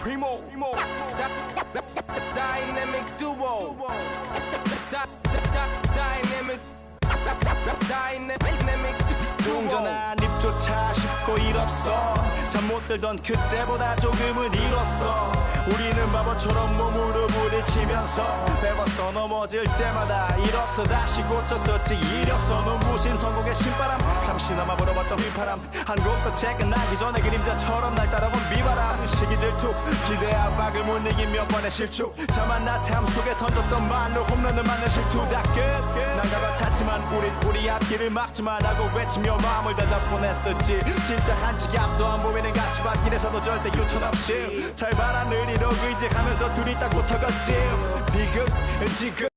Primo. Dynamic duo. Dynamic 동전한 입조차 쉽고 일 없어 잠 못 들던 그때보다 조금은 일었어 우리는 바보처럼 몸으로 부딪히면서 배웠어 넘어질 때마다 일었어 다시 고쳤었지 이력서 눈부신 성공의 신바람 잠시나마 불어봤던 휘파람 한 곡도 채 끝나기 전에 그림자처럼 날 따라온 비바람 시기 질투 기대 압박을 못 이긴 몇 번의 실축 자만 나탐 속에 던졌던 말로 홈런을 맞는 실투 다 끝 난가 같았지만 우리 앞길을 막지만 하고 외치며 마음을 다잡곤 했었지 진짜 한 치 앞도 안 보이는 가시밭길에서도 절대 유턴 없이 잘 봐라 느리로 의지하면서 둘이 딱 붙어갔지 비극 지금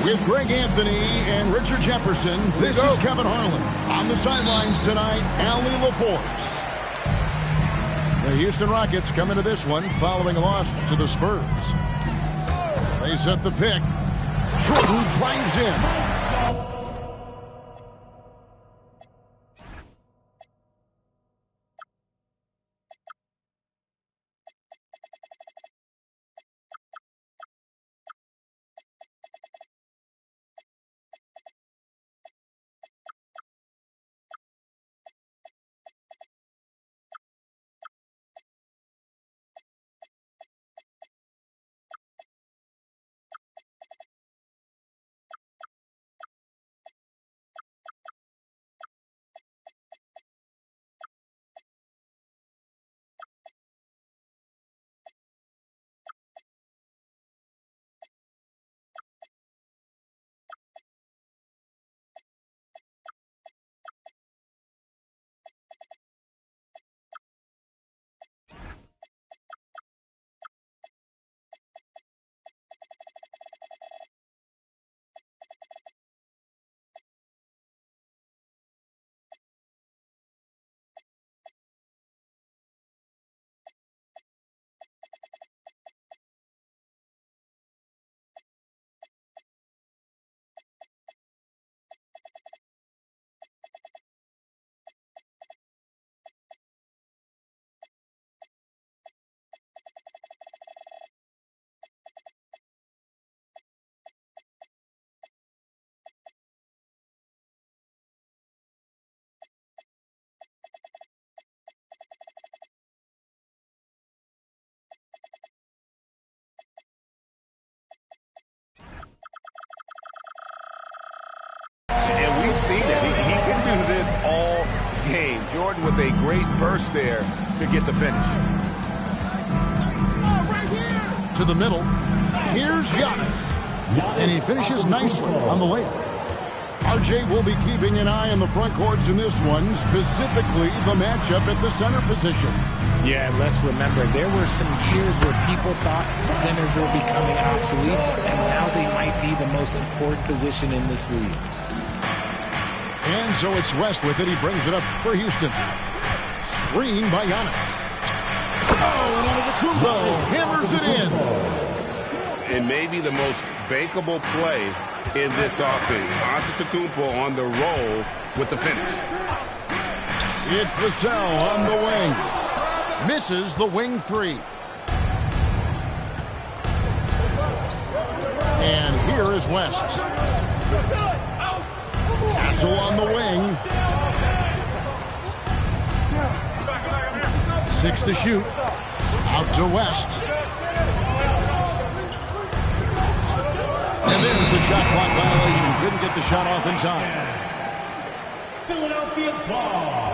With Greg Anthony and Richard Jefferson, this is Kevin Harlan. On the sidelines tonight, Allie LaForce. The Houston Rockets come into this one following a loss to the Spurs. They set the pick. Jordan drives in. Seen it. He can do this all game. Jordan with a great burst there to get the finish. To the middle. Here's Giannis. And he finishes nicely on the layup. RJ will be keeping an eye on the front courts in this one, specifically the matchup at the center position. Yeah, and let's remember, there were some years where people thought centers were becoming obsolete, and now they might be the most important position in this league. And so it's West with it. He brings it up for Houston. Screen by Giannis. Oh, and Antetokounmpo hammers it in. And maybe the most bankable play in this offense. Antetokounmpo on the roll with the finish. It's Vassell on the wing. Misses the wing three. And here is West. Castle on the wing. 6 to shoot. Out to West. And there's the shot clock violation. Couldn't get the shot off in time. Philadelphia ball.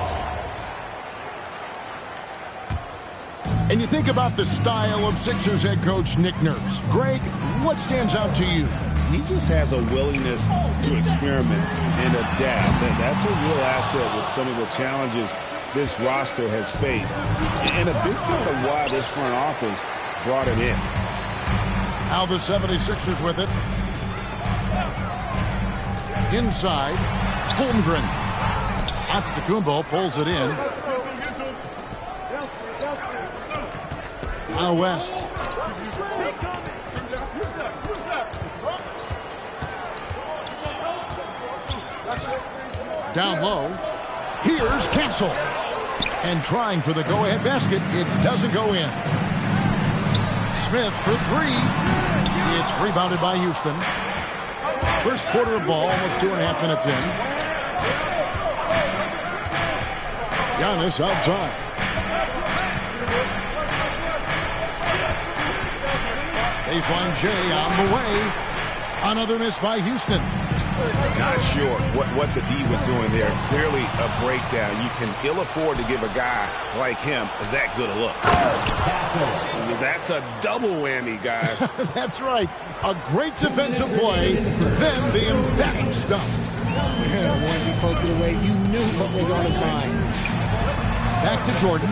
And you think about the style of Sixers head coach Nick Nurse. Greg, what stands out to you? He just has a willingness to experiment and adapt. And that's a real asset with some of the challenges this roster has faced. And a big part of why this front office brought him in. Now the 76ers with it. Inside, Holmgren. Antetokounmpo pulls it in. Now West. Down low. Here's Castle. And trying for the go-ahead basket. It doesn't go in. Smith for three. It's rebounded by Houston. First quarter of ball, almost 2.5 minutes in. Giannis outside. Baseline J on the way. Another miss by Houston. Not sure what the D was doing there. Clearly a breakdown. You can ill afford to give a guy like him that good a look. That's a double whammy, guys. That's right. A great defensive play, then the emphatic stuff. Yeah, once he poked it away, you knew what was on his mind. Back to Jordan.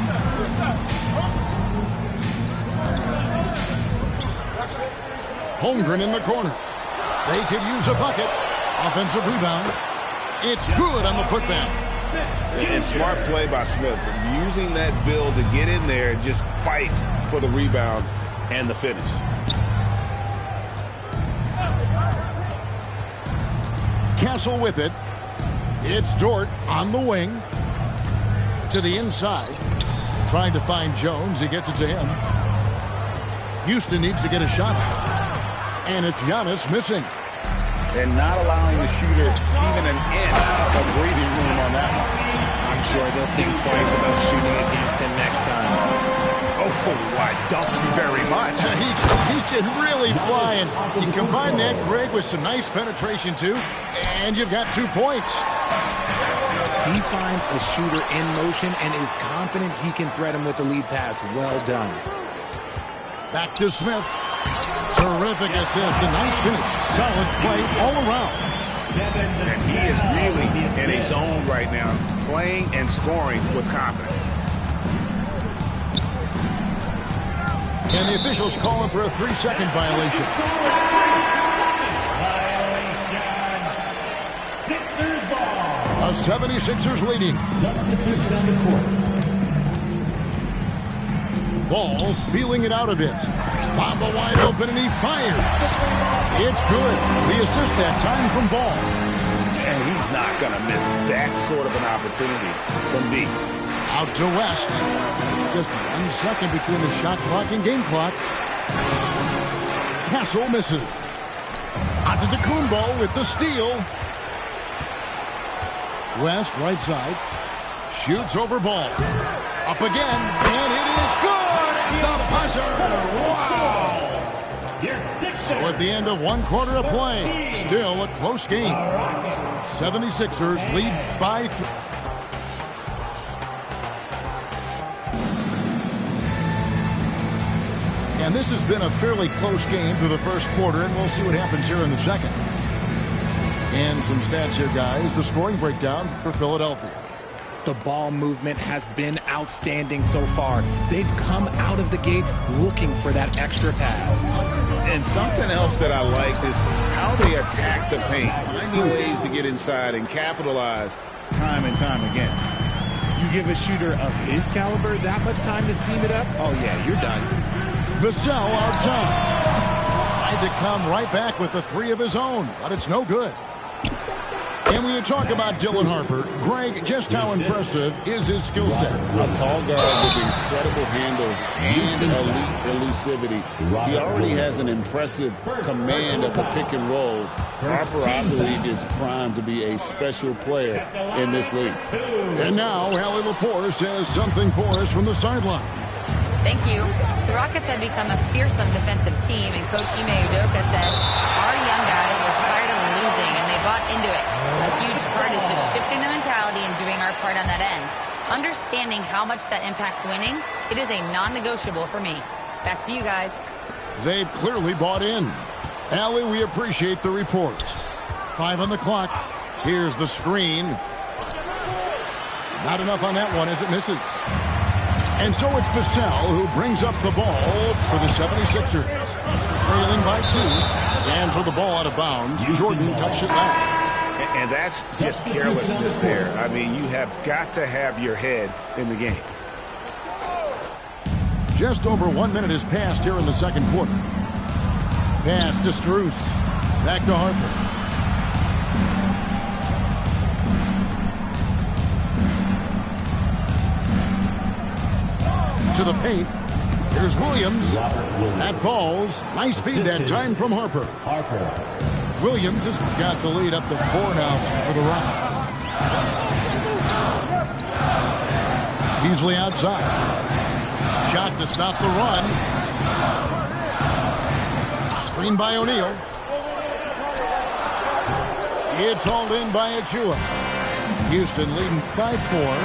Holmgren in the corner. They could use a bucket. Offensive rebound. It's good on the putback. And smart play by Smith. Using that build to get in there and just fight for the rebound and the finish. Castle with it. It's Dort on the wing. To the inside. Trying to find Jones. He gets it to him. Houston needs to get a shot. And it's Giannis missing. And not allowing the shooter even an inch of breathing room on that one. I'm sure they'll think twice about shooting against him next time. Oh, I don't very much. He can really fly, and you combine that, Greg, with some nice penetration, too, and you've got 2 points. He finds a shooter in motion and is confident he can thread him with the lead pass. Well done. Back to Smith. Terrific assist. A nice finish. Solid play all around. And he is really in a zone right now, playing and scoring with confidence. And the officials calling for a 3-second violation. Sixers ball. The 76ers leading. Substitution on the court. Ball feeling it out a bit. Bamba wide open, and he fires. It's good. The assist that time from Ball. And he's not going to miss that sort of an opportunity from D. Out to West. Just 1 second between the shot clock and game clock. Castle misses. Antetokounmpo with the steal. West, right side. Shoots over Ball. Up again, and it is good at the buzzer. Wow! So at the end of 1 quarter of play, still a close game. 76ers lead by 3. And this has been a fairly close game through the first quarter, and we'll see what happens here in the second. And some stats here, guys. The scoring breakdown for Philadelphia. The ball movement has been outstanding so far. They've come out of the gate looking for that extra pass. And something else that I liked is how they attack the paint, finding ways to get inside and capitalize time and time again. You give a shooter of his caliber that much time to seam it up? Oh, yeah, you're done. Vassell outside. Tried to come right back with the three of his own, but it's no good. And when you talk about Dylan Harper, Greg, just how impressive is his skill set? A tall guard with incredible handles and elite elusivity. He already has an impressive command of the pick and roll. Harper, I believe, is primed to be a special player in this league. And now, Allie LaForce says something for us from the sideline. Thank you. The Rockets have become a fearsome defensive team, and Coach Ime Udoka said our young guys were tired of losing, and they bought into it. A huge part is just shifting the mentality and doing our part on that end. Understanding how much that impacts winning, it is a non-negotiable for me. Back to you guys. They've clearly bought in. Allie, we appreciate the report. 5 on the clock. Here's the screen. Not enough on that one as it misses. And so it's Vassell who brings up the ball for the 76ers. Trailing by 2. And for the ball out of bounds, Jordan touched it last. And that's just carelessness there. I mean, you have got to have your head in the game. Just over 1 minute has passed here in the second quarter. Pass to Strus. Back to Harper. To the paint. Here's Williams. That falls. Nice feed that time from Harper. Williams has got the lead up to 4 now for the Rockets. Beasley outside. Shot to stop the run. Screen by O'Neal. It's hauled in by Achua. Houston leading by 4.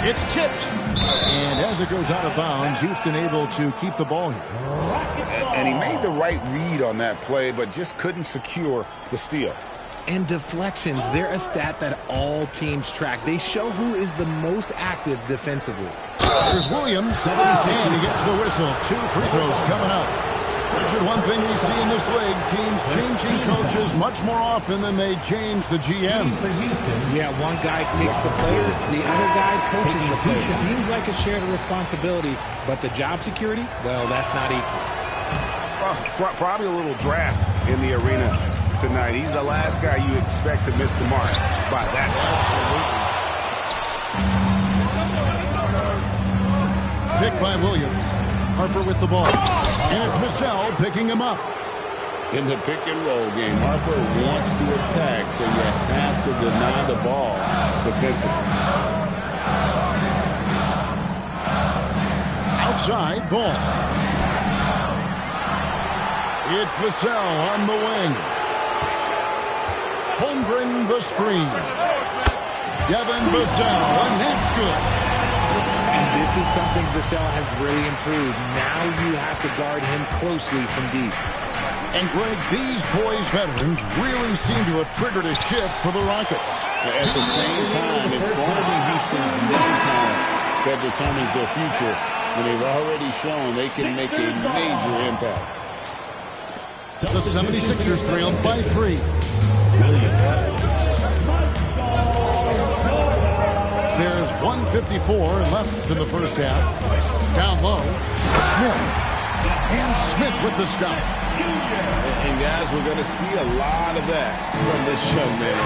It's tipped. And as it goes out of bounds, Houston able to keep the ball here. And he made the right read on that play, but just couldn't secure the steal. And deflections, they're a stat that all teams track. They show who is the most active defensively. There's Williams, and he gets the whistle. 2 free throws coming up. Richard, one thing we see in this league, teams changing coaches much more often than they change the GM. Yeah, one guy picks the players, the other guy coaches the players. Seems like a shared responsibility, but the job security, well, that's not equal. Well, probably a little draft in the arena tonight. He's the last guy you expect to miss the mark by that. Absolutely. Picked by Williams. Harper with the ball. And it's Vassell picking him up. In the pick and roll game, Harper wants to attack, so you have to deny the ball defensively. Outside ball. It's Vassell on the wing. Holmgren the screen. Devin Vassell, and that's good. And this is something Vassell has really improved. Now you have to guard him closely from deep. And Greg, these boys veterans really seem to have triggered a shift for the Rockets. At the same time, it's going to be Houston's young talent that determines their future, and they've already shown they can make a major impact. The 76ers trailed by 3. There's 1:54 left in the first half. Down low, Smith. And Smith with the stuff. And guys, we're going to see a lot of that from this young man.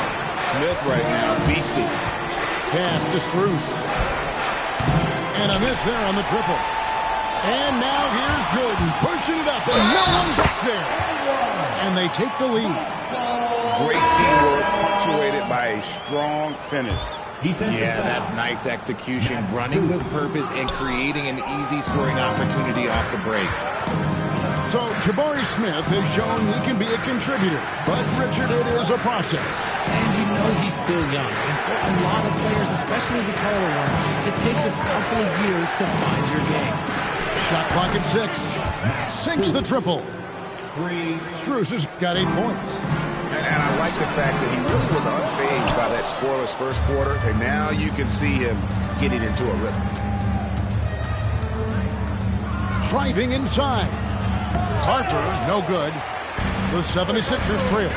Smith right now, beasting. Pass to Strus. And a miss there on the triple. And now here's Jordan pushing it up, and no one back there. And they take the lead. Great teamwork, punctuated by a strong finish. Yeah, that's nice execution, running with purpose and creating an easy scoring opportunity off the break. So Jabari Smith has shown he can be a contributor, but Richard, it is a process. And you know he's still young, and for a lot of players, especially the taller ones, it takes a couple of years to find your game. Shot clock at 6. Sinks the triple. Strus has got 8 points. And I like the fact that he really was unfazed by that scoreless first quarter, and now you can see him getting into a rhythm. Driving inside. Harper, no good. The 76ers trail.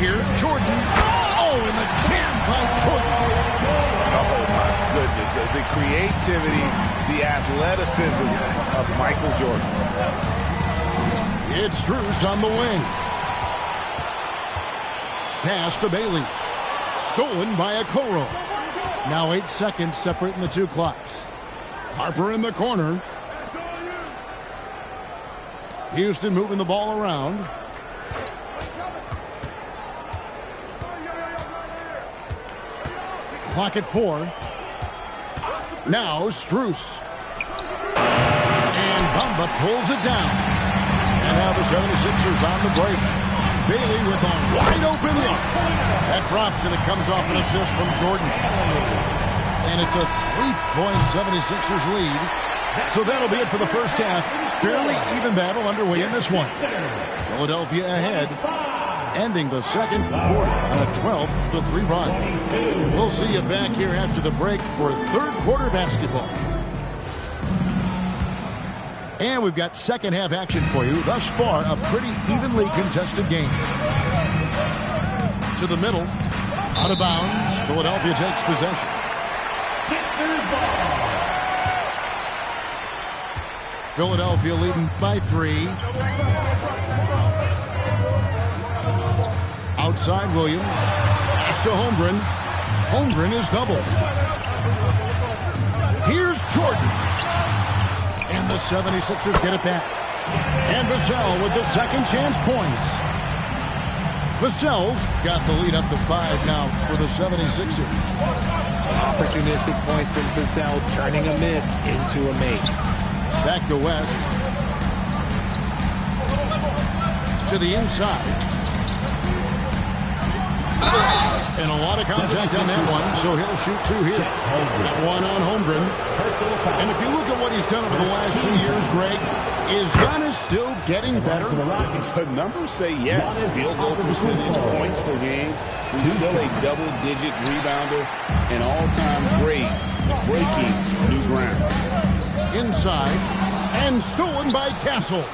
Here's Jordan. Oh, and the jam by Jordan. Oh, my goodness. The creativity, the athleticism of Michael Jordan. It's Strus on the wing. Pass to Bailey. Stolen by Okoro. Now 8 seconds separating the two clocks. Harper in the corner. Houston moving the ball around. Clock at 4. Now Strus. And Bamba pulls it down. And now the 76ers on the break. Bailey with a wide open look. That drops and it comes off an assist from Jordan. And it's a 3-point 76ers lead. So that'll be it for the first half. Fairly even battle underway in this one. Philadelphia ahead, ending the second quarter on a 12-3 run. We'll see you back here after the break for third quarter basketball. And we've got second half action for you. Thus far, a pretty evenly contested game. To the middle, out of bounds. Philadelphia takes possession. Philadelphia leading by 3. Outside Williams. Pass to Holmgren. Holmgren is doubled. Here's Jordan. And the 76ers get it back. And Vassell with the second chance points. Vassell's got the lead up to 5 now for the 76ers. Opportunistic points from Vassell, turning a miss into a make. Back to West. To the inside. And a lot of contact on that one, so he'll shoot 2 here. That one on Holmgren. And if you look at what he's done over the last few years, Greg, is Giannis still getting better? The numbers say yes. Field goal percentage, points per game. He's still a double-digit rebounder, an all-time great, breaking new ground. Inside, and stolen by Castle.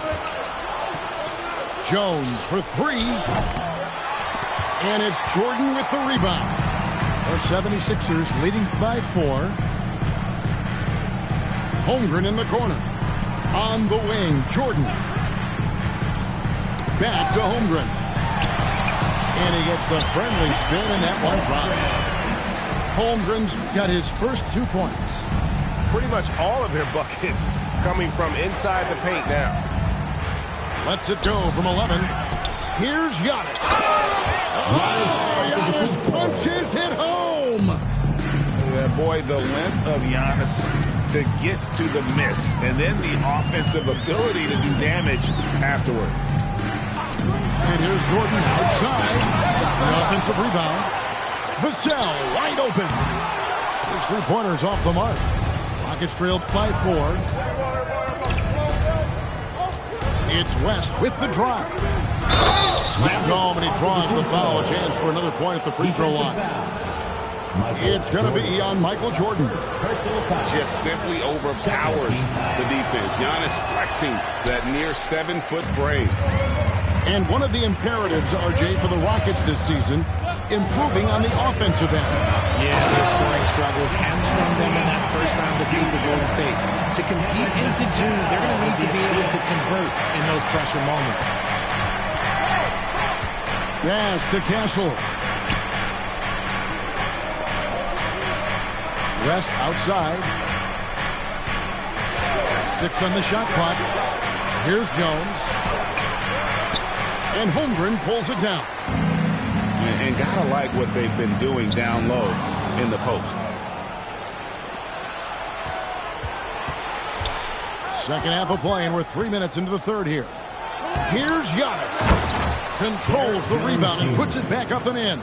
Jones for 3. And it's Jordan with the rebound. The 76ers leading by 4. Holmgren in the corner. On the wing, Jordan. Back to Holmgren. And he gets the friendly spin, and that one drops. Holmgren's got his first 2 points. Pretty much all of their buckets coming from inside the paint now. Lets it go from 11. Here's Giannis. Oh, Giannis punches it home. Yeah, boy, the length of Giannis to get to the miss, and then the offensive ability to do damage afterward. And here's Jordan outside. The offensive rebound. Vassell wide open. His 3-pointer's off the mark. Rockets trailed by 4. It's West with the drive. Slammed home, and he draws the foul. A chance for another point at the free throw line. It's going to be on Michael Jordan. Just simply overpowers the defense. Giannis flexing that near 7-foot frame. And one of the imperatives, RJ, for the Rockets this season, improving on the offensive end. Yeah, their scoring struggles hamstrung them in that first round defeat to Golden State. To compete into June, they're going to need to be able to convert in those pressure moments. Yes, to Castle. West outside. 6 on the shot clock. Here's Jones. And Holmgren pulls it down. And gotta like what they've been doing down low in the post. Second half of play, and we're 3 minutes into the third here. Here's Giannis. Controls the rebound and puts it back up and in.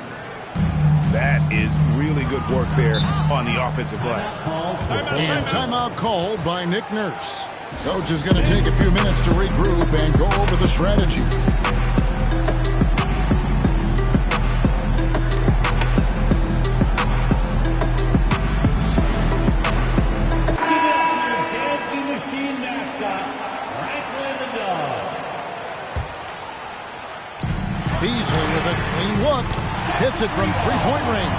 That is really good work there on the offensive glass. And timeout called by Nick Nurse. Coach is going to take a few minutes to regroup and go over the strategy. look. Hits it from three-point range.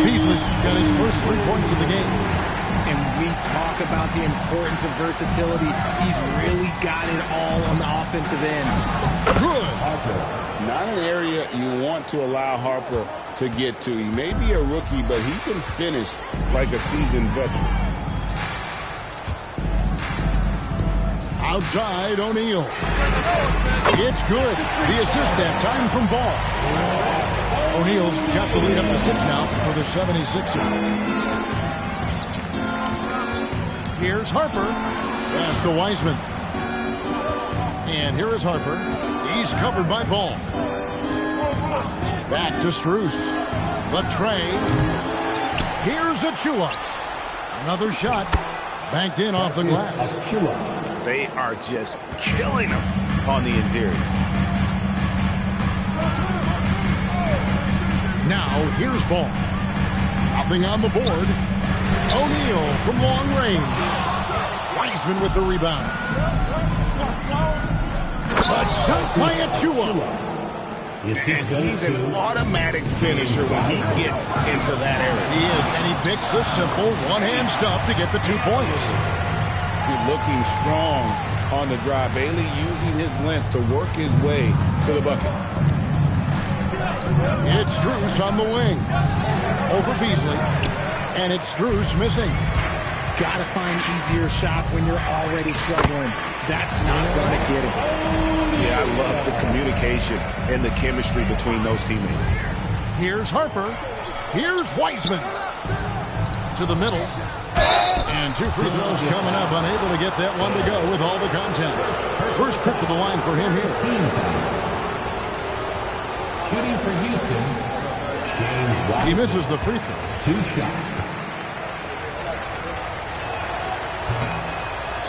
Beasley's got his first 3 points of the game. And we talk about the importance of versatility. He's really got it all on the offensive end. Good. Not an area you want to allow Harper to get to. He may be a rookie, but he can finish like a seasoned veteran. Outside, O'Neal. It's good. The assist that time from Ball. O'Neal's got the lead up to 6 now for the 76ers. Here's Harper. Pass to Wiseman. And here is Harper. He's covered by Ball. Back to Strus. The tray. Here's Achua. Another shot. Banked in off the glass. They are just killing him on the interior. Now here's Ball. Nothing on the board. O'Neal from long range. Wiseman with the rebound. A dunk by Achua. And he's an automatic finisher when he gets into that area. He is, and he picks the simple one-hand stuff to get the 2 points. Looking strong on the drive. Bailey using his length to work his way to the bucket. It's Strus on the wing. Over Beasley. And it's Strus missing. Got to find easier shots when you're already struggling. That's not going to get it. Yeah, I love the communication and the chemistry between those teammates. Here's Harper. Here's Wiseman. To the middle. And 2 free throws coming up. Unable to get that one to go with all the contact. First trip to the line for him here. Shooting for Houston, James Wiseman. He misses the free throw. 2 shots.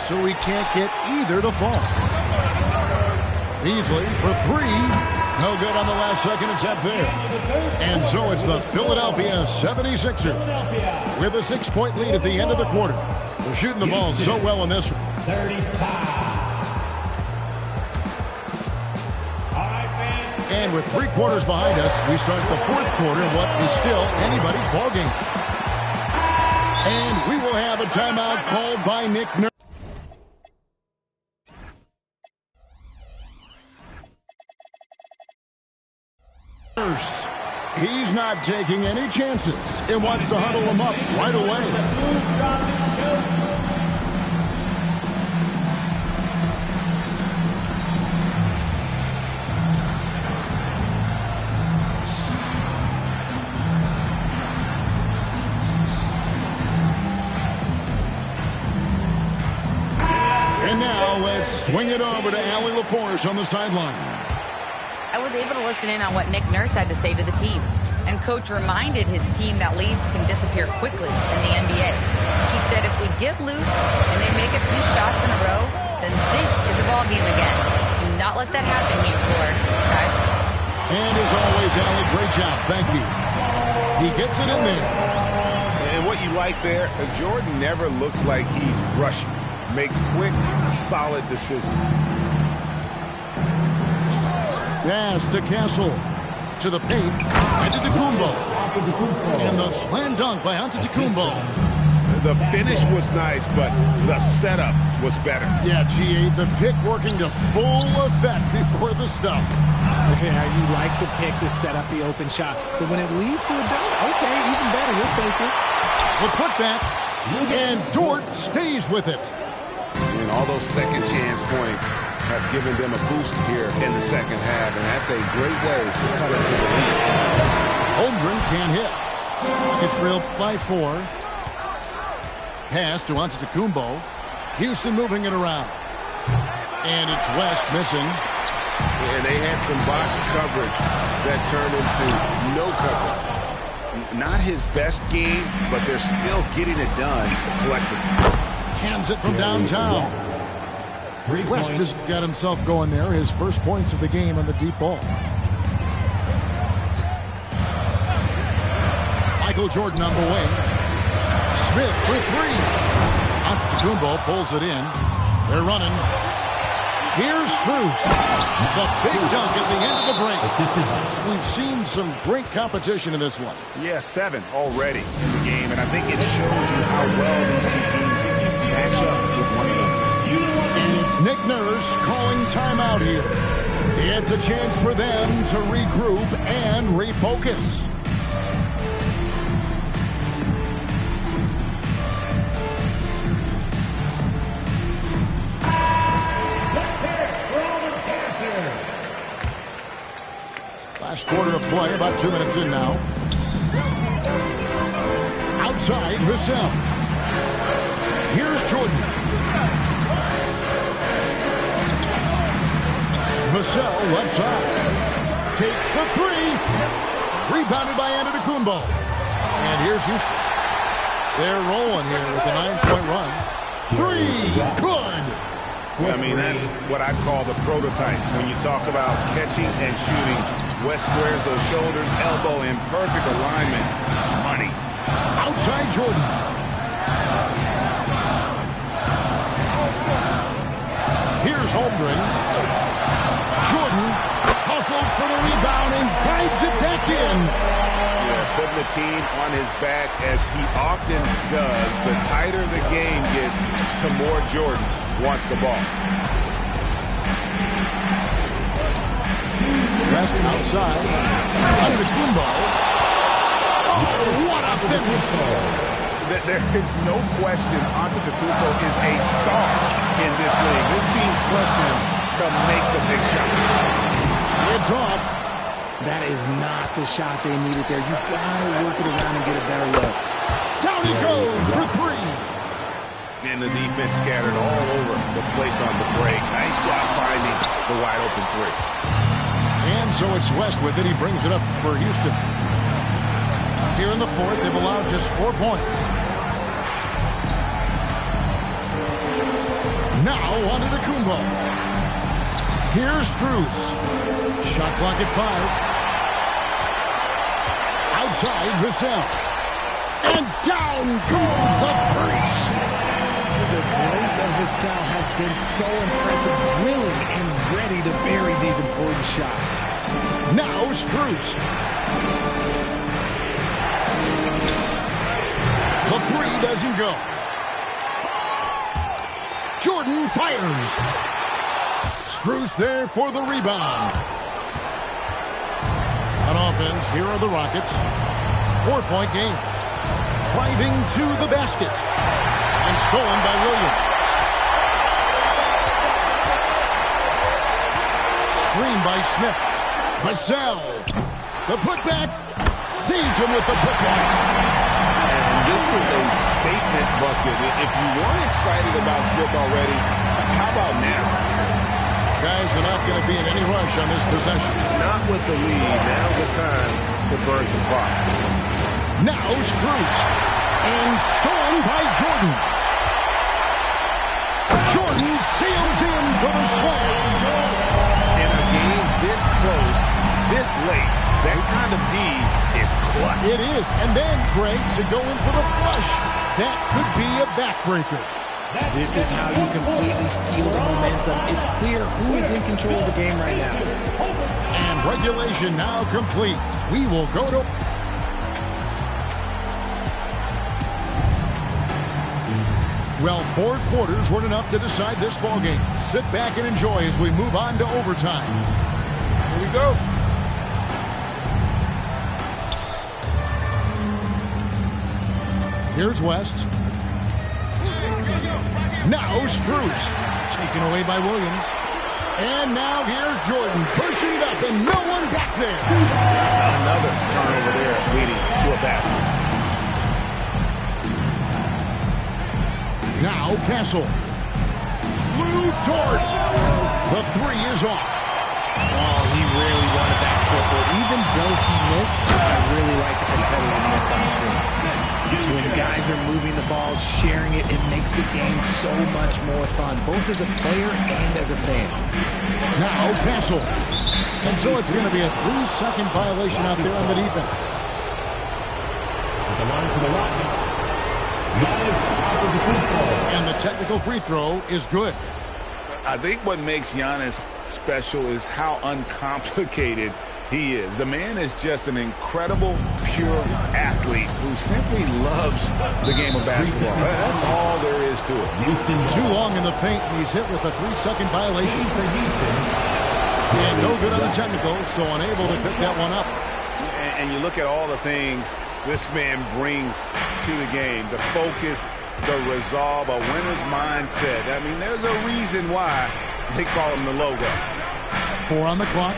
So he can't get either to fall. Beasley for 3. No good on the last second attempt there. And so it's the Philadelphia 76ers with a 6-point lead at the end of the quarter. They're shooting the ball so well in this one. 35. And with 3 quarters behind us, we start the 4th quarter in what is still anybody's ballgame. And we will have a timeout called by Nick Nurse. He's not taking any chances and wants to huddle him up right away. And now let's swing it over to Allie LaForce on the sideline. I was able to listen in on what Nick Nurse had to say to the team. And Coach reminded his team that leads can disappear quickly in the NBA. He said if we get loose and they make a few shots in a row, then this is a ball game again. Do not let that happen here, guys. And as always, Allie, great job. Thank you. He gets it in there. And what you like there, Jordan never looks like he's rushing. Makes quick, solid decisions. Pass to Castle. To the paint. Antetokounmpo. And the slam dunk by Antetokounmpo. The finish was nice, but the setup was better. Yeah, GA, the pick working to full effect before the stuff. Yeah, you like the pick to set up the open shot. But when it leads to a dunk, okay, even better. We'll take it. The putback. And Dort stays with it. And all those second chance points have given them a boost here in the second half, and that's a great way to cut into the lead. Holmgren can't hit. It's trailed by 4. Pass to Antetokounmpo. Houston moving it around. And it's West missing. And they had some box coverage that turned into no coverage. Not his best game, but they're still getting it done collectively. Cans it from downtown. West has got himself going there. His first points of the game on the deep ball. Michael Jordan on the wing. Smith for 3. Antetokounmpo pulls it in. They're running. Here's Strus. The big dunk at the end of the break. Assistant. We've seen some great competition in this one. Yeah, 7 already in the game, and I think it shows you how well these two teams match up with one another. And it's Nick Nurse calling timeout here. It's a chance for them to regroup and refocus. Last quarter of play, about 2 minutes in now. Outside, Vassell. Here's Jordan. Vassell, left side. Takes the three. Rebounded by Antetokounmpo. And here's Houston. They're rolling here with a 9-point run. Three. Good. I mean, that's what I call the prototype. When you talk about catching and shooting, West squares those shoulders, elbow in perfect alignment. Money. Outside Jordan. Here's Holmgren. Jordan hustles for the rebound and guides it back in. Yeah, putting the team on his back as he often does. The tighter the game gets, the more Jordan wants the ball. Rest outside. Antetokounmpo. Oh, what a finish. There is no question Antetokounmpo is a star in this league. This team trusts him to make the big shot. It's off. That is not the shot they needed there. You gotta work it around and get a better look. Down he goes for three. And the defense scattered all over the place on the break. Nice job finding the wide open three. And so it's West with it. He brings it up for Houston. Here in the fourth, they've allowed just 4 points. Now on to Antetokounmpo. Here's Strus. Shot clock at 5. Outside Vassell. And down goes the three. The growth of Vassell has been so impressive, willing and ready to bury these important shots. Now Strus. The three doesn't go. Jordan fires. Strus there for the rebound. On offense, here are the Rockets. 4-point game. Driving to the basket. And stolen by Williams. Screen by Smith. Vassell. The putback. Sees him with the putback. And this was a statement bucket. If you weren't excited about Smith already, how about now? Guys are not going to be in any rush on this possession. Not with the lead. Now's the time to burn some clock. Now Strus. And stolen by Jordan. Jordan seals in for the slam. In a game this close, this late, that kind of D is clutch. It is. And then, Greg, to go in for the flush. That could be a backbreaker. This is how you completely steal the momentum. It's clear who is in control of the game right now. And regulation now complete. We will go to... Well, 4 quarters weren't enough to decide this ballgame. Sit back and enjoy as we move on to overtime. Here we go. Here's West. Now Strus. Taken away by Williams. And now here's Jordan pushing it up and no one back there. Another turnover there leading to a basket. Now Castle. Lou Dort. The three is off. Oh, he really wanted that triple. Even though he missed, I really like the competitiveness I'm seeing. When guys are moving the ball, sharing it, it makes the game so much more fun, both as a player and as a fan. Now Castle. And so it's going to be a 3-second violation out there on the defense. At the line for the Rockets. And the technical free throw is good. I think what makes Giannis special is how uncomplicated he is. The man is just an incredible, pure athlete who simply loves the game of basketball. That's all there is to it. Too long in the paint, and he's hit with a 3-second violation. And no good on the technicals, so unable to pick that one up. And you look at all the things this man brings to the game, the focus, the resolve, a winner's mindset. I mean, there's a reason why they call him the logo. 4 on the clock.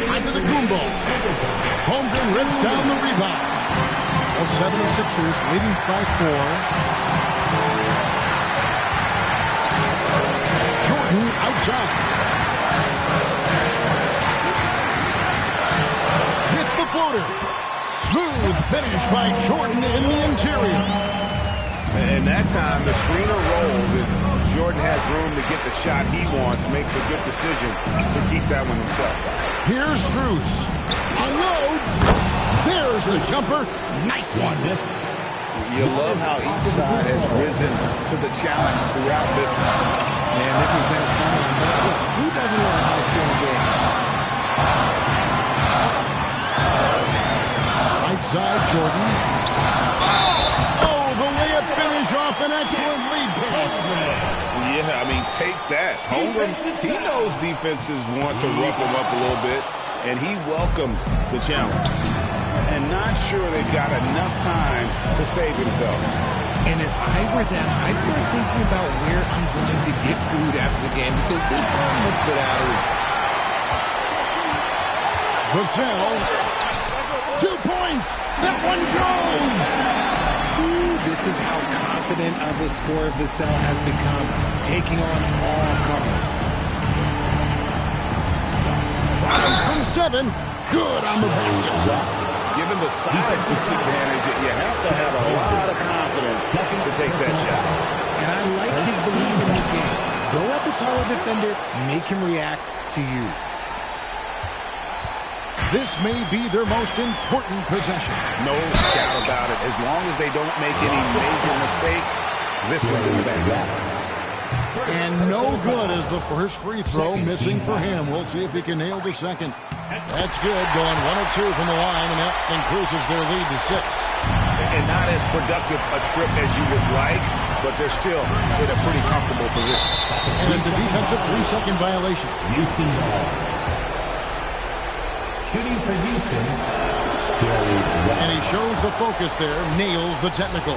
Onto the Kumbo. Holmgren rips down the rebound. The 76ers leading by 4. Jordan outside. Hit the floater. Smooth finish by Jordan in the interior. And that time, the screener rolls, and Jordan has room to get the shot he wants, makes a good decision to keep that one himself. Here's Strus. Unloads. There's the jumper. Nice one. You love how each side has risen to the challenge throughout this one. Man, this has been fun. Who doesn't love a high-scoring game? Right side, Jordan. Oh, the layup finish off an excellent lead pass. Yeah, I mean, take that. Holmgren, he knows defenses want to rough him up a little bit, and he welcomes the challenge. And not sure they've got enough time to save himself. And if I were them, I'd start thinking about where I'm going to get food after the game, because this one looks a bit out of reach. Vassell. 2 points. That one goes. Ooh, this is how confident of a scorer Vassell has become, taking on all comers. From 7. Good on the basket. Given the size disadvantage, you have to have a lot of confidence to take that shot. And I like his belief in his game. Go at the taller defender, make him react to you. This may be their most important possession. No doubt about it. As long as they don't make any major mistakes, this one's in the bag. And no good as the first free throw missing for him. We'll see if he can nail the second. That's good. Going 1 of 2 from the line, and that increases their lead to 6. And not as productive a trip as you would like, but they're still in a pretty comfortable position. And it's a defensive 3-second violation. Houston ball. Shooting for Houston. And he shows the focus there, nails the technical.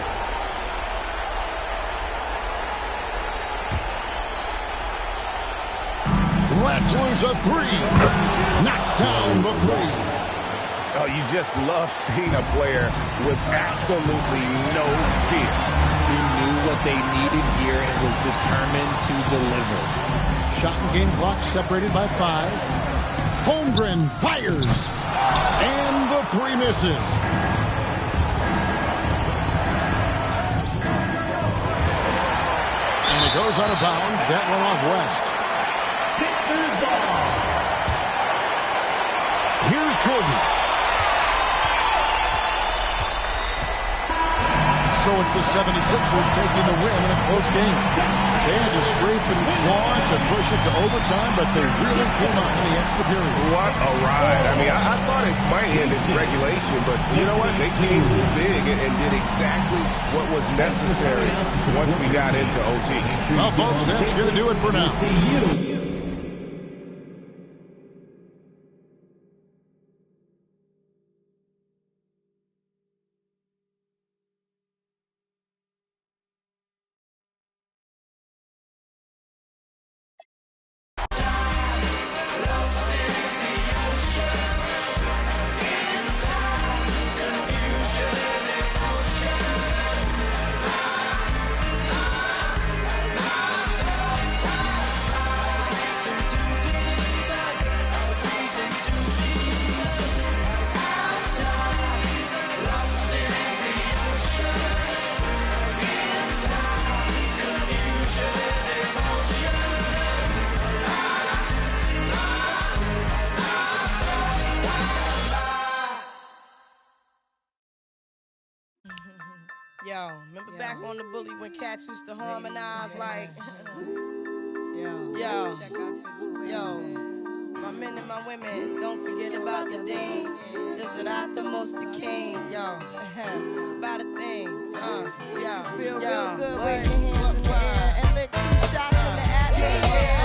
Lets loose a 3. Knocks down the 3. Oh, you just love seeing a player with absolutely no fear. He knew what they needed here and was determined to deliver. Shot and game clock separated by 5. Holmgren fires. And the 3 misses. And it goes out of bounds. That one off West. Here's Jordan. So it's the 76ers taking the win in a close game. They had to scrape and claw to push it to overtime, but they really came on in the extra period. What a ride. I mean, I thought it might end in regulation, but you know what? They came big and did exactly what was necessary once we got into OT. Well, folks, that's going to do it for now. Yo, remember back on the Bully when cats used to harmonize like... Yo, my men and my women, don't forget about the dean. This is not the most the king. Yo, it's about a thing. Feel real good. Wave your hands in the air and lick 2 shots in the atmosphere.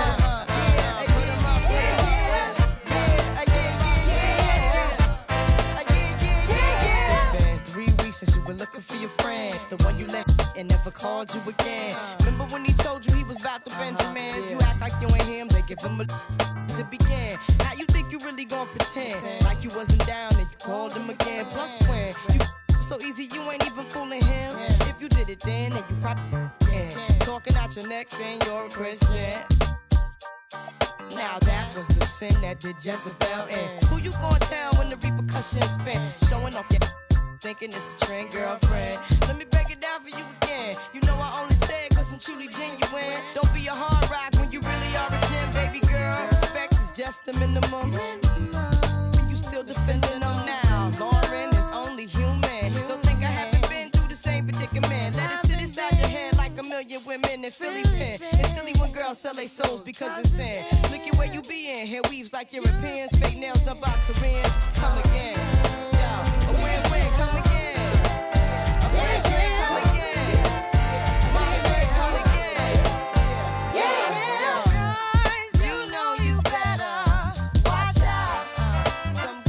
Since you were looking for your friend, the one you let and never called you again. Remember when he told you he was about to Benjamins? You act like you ain't him, they give him a to begin. How you think you really gon' pretend like you wasn't down and you called him again? Plus when you so easy, you ain't even fooling him. If you did it then you probably can. Talking out your neck saying you're a Christian. Now that was the sin that did Jezebel in. Who you gon' tell when the repercussions spin? Showing off your thinking it's a trend, girlfriend. Let me break it down for you again. You know I only say it cause I'm truly genuine. Don't be a hard rock when you really are a gem, baby girl. Respect is just the minimum. And you still defending them now. Lauren is only human. Don't think I haven't been through the same predicament. Let it sit inside your head like a million women in Philly pen. It's silly when girls sell their souls because it's sin. Look at where you be in. Hair weaves like Europeans. Fake nails done by Koreans. Come again. A win-win, come again. A free drink, come again. My friend, come again. Guys, you know you better watch out. Some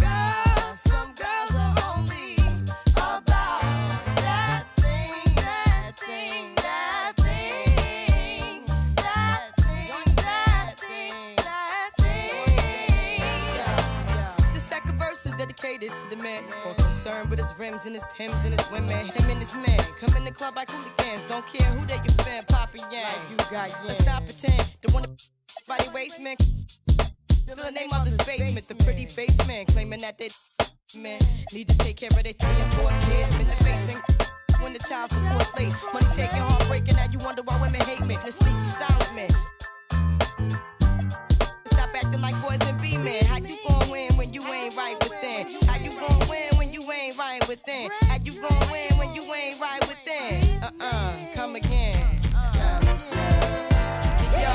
girls are only about that thing, that thing, that thing, that thing, that thing, that thing. The second verse is dedicated to the man. Concerned with his rims and his Timbs and his women. Him and his men come in the club like hooligans. Don't care who they your fan, Papa Yang. Let's not pretend the one by the waist man. Still the name of this basement. The pretty face man claiming that they men need to take care of their 3 and 4 kids. Been the facing when the child support late. Money taking, heartbreaking. Now you wonder why women hate me. The sneaky silent man. Stop acting like boys and be men. How you gon' win when you ain't right within? How you gon' win when you ain't right within? How you gon' win when you ain't right within? Come again. Yo,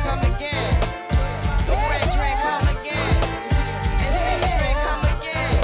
come again. The red drink, come again. And 6 drink, come again.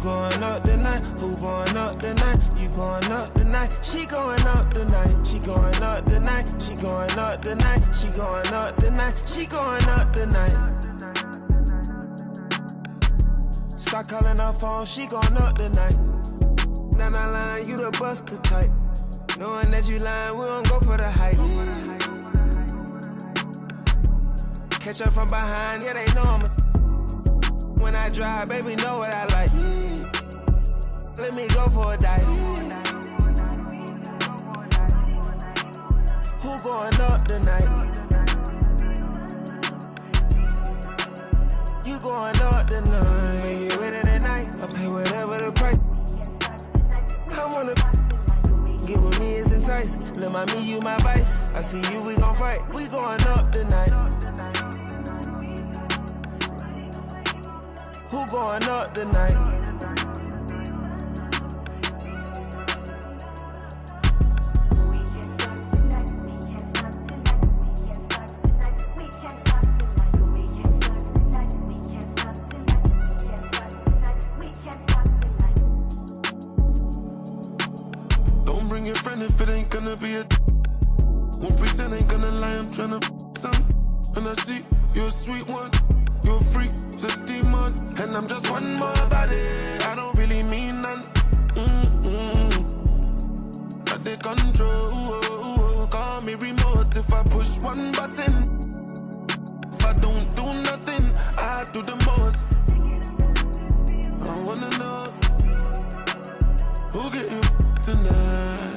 going up tonight? Who going up tonight? You going up tonight? She going up tonight. She going up tonight. She going up tonight. She going up tonight. She going up tonight. Start calling her phone. She going up tonight. Now not lying, you the buster type. Knowing that you lying, we don't go for the hype. Catch her from behind, yeah, they know I'm a. When I drive, baby, know what I like. Let me go for a dive. Who going up tonight? You going up tonight? You ready tonight? I pay nice. Lil' mommy, you my vice. I see you, we gon' fight. We going up tonight. Who going up tonight? Don't bring your friend if it ain't gonna be a. Won't pretend, ain't gonna lie, I'm tryna some. And I see you're a sweet one, you're a freak, it's a demon. And I'm just one more body, I don't really mean none. But they control, call me remote if I push one button. If I don't do nothing, I do the most. I wanna know who get you tonight.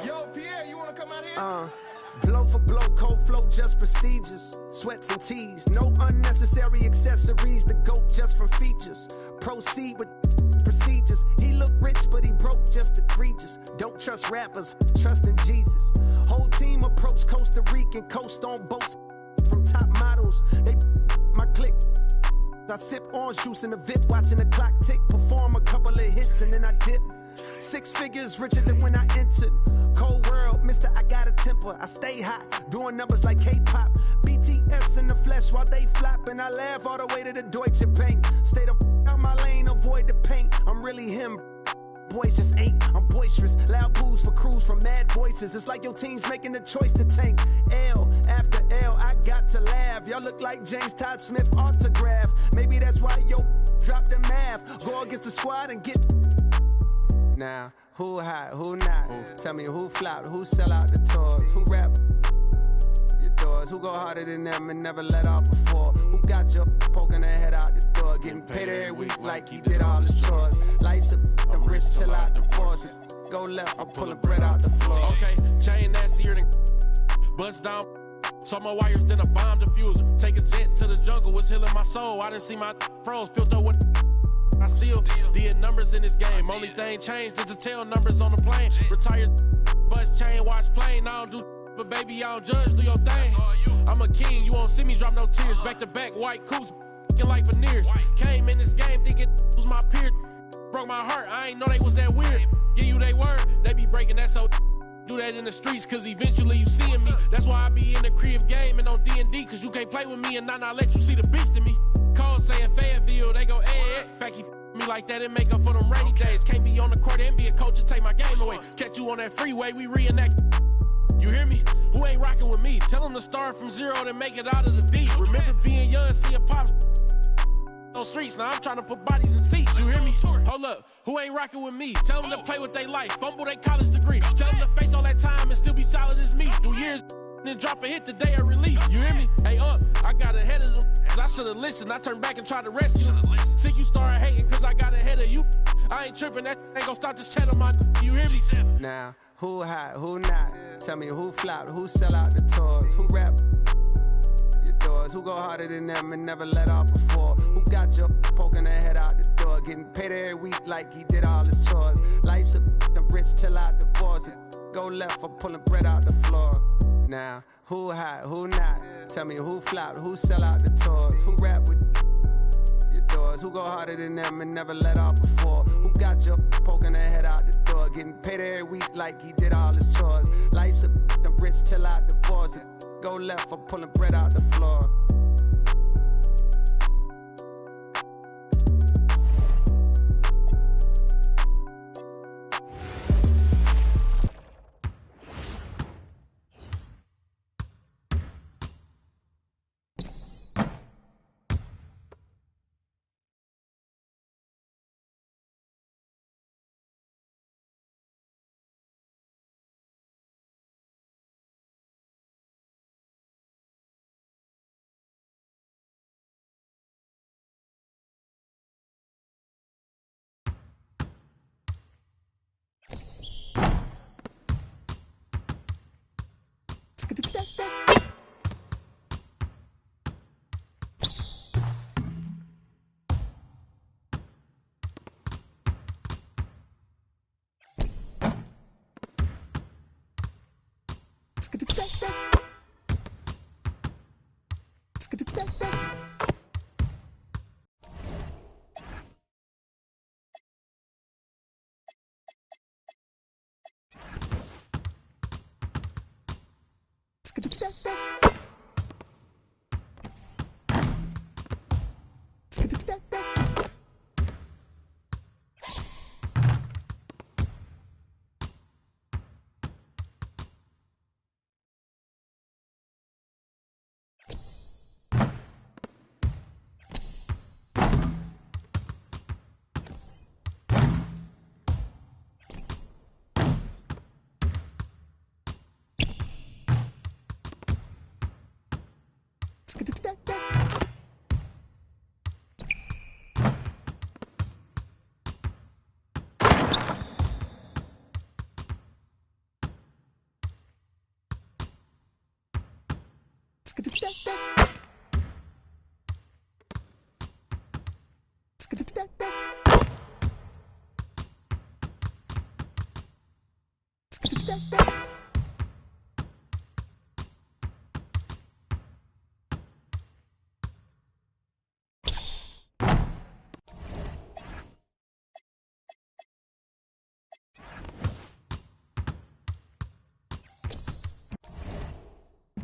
Yo, Pierre, you wanna come out here? Blow for blow, cold flow, just prestigious. Sweats and tees, no unnecessary accessories. The GOAT just from features. Proceed with procedures. He look rich, but he broke, just egregious. Don't trust rappers, trust in Jesus. Whole team approach Costa Rican, coast on boats from top models. They my clique. I sip orange juice in the VIP, watching the clock tick. Perform a couple of hits and then I dip. 6 figures richer than when I entered. Cold world, mister, I got a temper. I stay hot, doing numbers like K-pop. BTS in the flesh while they flop. And I laugh all the way to the Deutsche Bank. Stay the out my lane, avoid the paint. I'm really him. Boys just ain't. I'm boisterous. Loud boos for crews from mad voices. It's like your team's making the choice to tank. L after L, I got to laugh. Y'all look like James Todd Smith autograph. Maybe that's why yo drop the math. Go against the squad and get. Now, who hot, who not? Tell me who flopped, who sell out the tours, who rap your doors, who go harder than them and never let off before, who got your poking their head out the door, getting paid every week like you did all the chores. Life's I'm rich till I divorce it. Go left, I'm pulling bread out the floor. Okay, chain nastier than bust down. So more wires than a bomb diffuser. Take a jet to the jungle, it's healing my soul. I didn't see my pros filter with. I still did numbers in this game. Only thing changed is the tail numbers on the plane. Retired, bus chain, watch plane. I don't do, but baby, I don't judge, do your thing. I'm a king, you won't see me drop no tears. Back to back, white coops, like veneers. Came in this game thinking was my peer. Broke my heart, I ain't know they was that weird. Give you they word, they be breaking that so. Do that in the streets, cause eventually you seeing me. That's why I be in the crib game and on D&D, cause you can't play with me and not let you see the beast in me. Call saying Fayetteville, they go, eh. Fact, he me like that and make up for them rainy days. Can't be on the court and be a coach and take my game away. Catch you on that freeway, we reenact. You hear me? Who ain't rocking with me? Tell them to start from zero to make it out of the deep. Remember being young, seeing pops on streets. Now I'm trying to put bodies in seats. You hear me? Hold up. Who ain't rocking with me? Tell them to play with their life. Fumble their college degree. Tell them to face all that time and still be solid as me. Do years then drop a hit the day of release. You hear me? Hey, I got ahead of them. Cause I should've listened. I turned back and tried to rescue them. See, you started hating cause I got ahead of you. I ain't tripping. That ain't gonna stop this chat on my. You hear me? Now, who hot, who not? Tell me who flopped, who sell out the tours, who rap your doors, who go harder than them and never let off before, who got your poking their head out the door, getting paid every week like he did all his chores. Life's I'm rich till I divorce it. Go left, I'm pulling bread out the floor. Now, who hot, who not? Tell me who flopped, who sell out the tours, who rap with your doors, Who go harder than them and never let off before? Who got your poking their head out the door? Getting paid every week like he did all his chores. Life's I'm rich till I divorce it. Go left for pulling bread out the floor.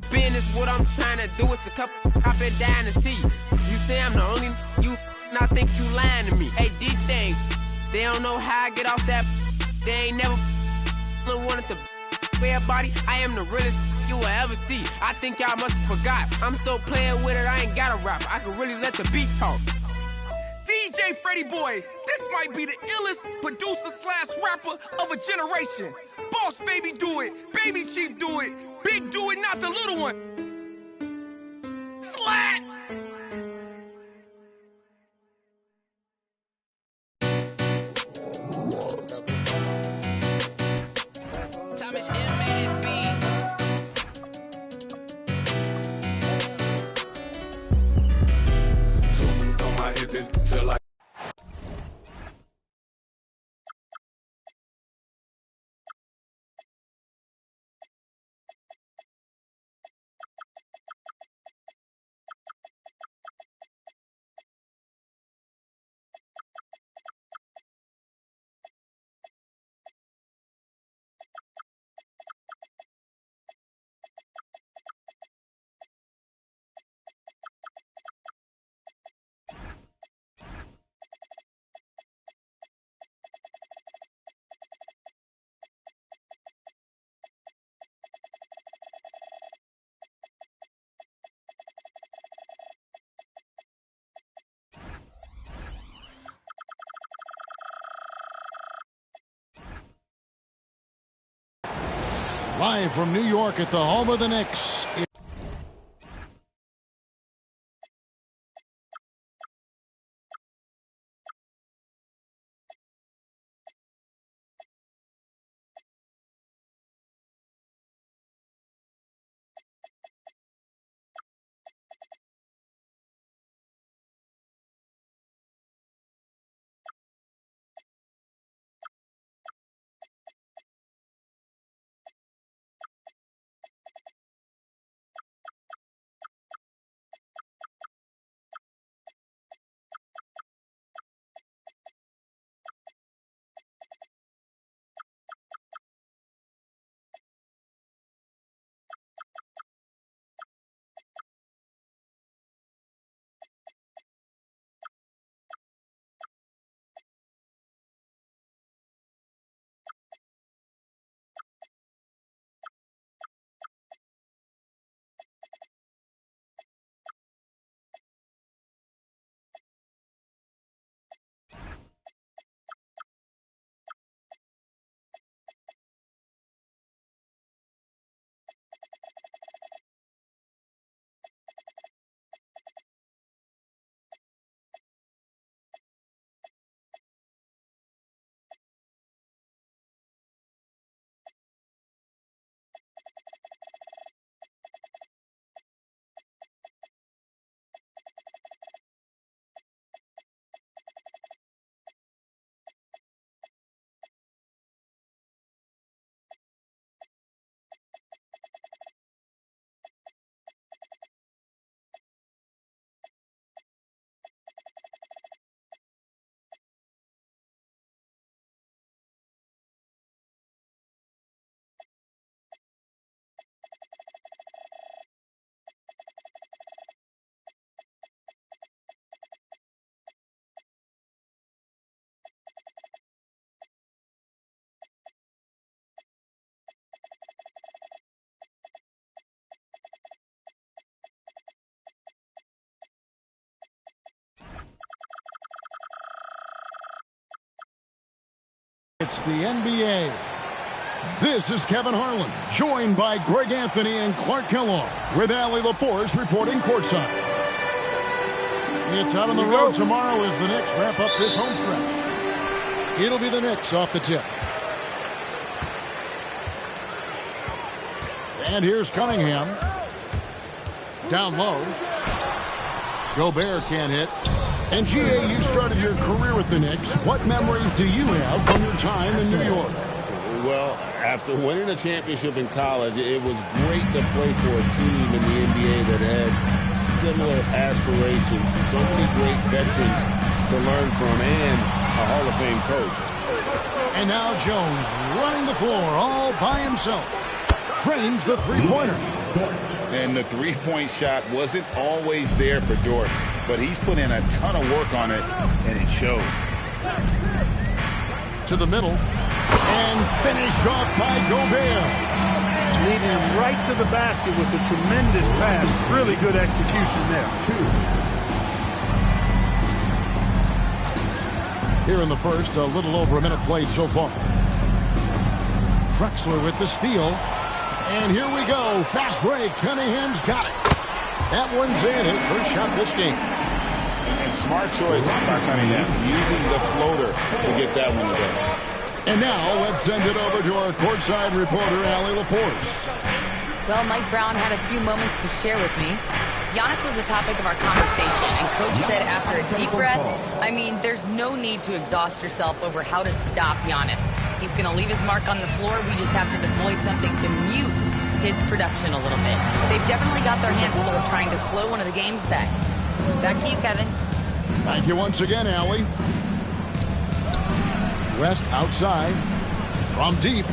Business, what I'm trying to do is a couple hopping down to see you. You say I'm the only you, and I think you lying to me. Hey, D-Thing, they don't know how I get off that. They ain't never wanted to everybody. I am the realest you will ever see. I think y'all must have forgot. I'm still playing with it, I ain't got a rap. I can really let the beat talk. DJ Freddie Boy, this might be the illest producer / rapper of a generation. Boss Baby do it, Baby Chief do it, Big do it, not the little one. Slat! Thomas M made his beat. On my hip, this feel like Live from New York at the home of the Knicks. It's the NBA. This is Kevin Harlan, joined by Greg Anthony and Clark Kellogg, with Allie LaForce reporting courtside. It's out on the road tomorrow as the Knicks wrap up this home stretch. It'll be the Knicks off the tip. And here's Cunningham. Down low. Gobert can't hit. And G.A., you started your career with the Knicks. What memories do you have from your time in New York? Well, after winning a championship in college, it was great to play for a team in the NBA that had similar aspirations. So many great veterans to learn from and a Hall of Fame coach. And now Jones running the floor all by himself. Drains the three-pointer. And the three-point shot wasn't always there for Jordan, but he's put in a ton of work on it, and it shows. To the middle, and finished off by Gobert. Leading him right to the basket with a tremendous pass. Really good execution there. Here in the first, a little over a minute played so far. Drexler with the steal. And here we go. Fast break. Cunningham's got it. That one's in. His first shot this game. And smart choice by Cunningham, using the floater to get that one to go. And now let's send it over to our courtside reporter, Allie LaForce. Well, Mike Brown had a few moments to share with me. Giannis was the topic of our conversation, and Coach said after a deep breath, I mean, there's no need to exhaust yourself over how to stop Giannis. He's going to leave his mark on the floor. We just have to deploy something to mute his production a little bit. They've definitely got their hands full of trying to slow one of the game's best. Back to you, Kevin. Thank you once again, Allie. West outside. From deep.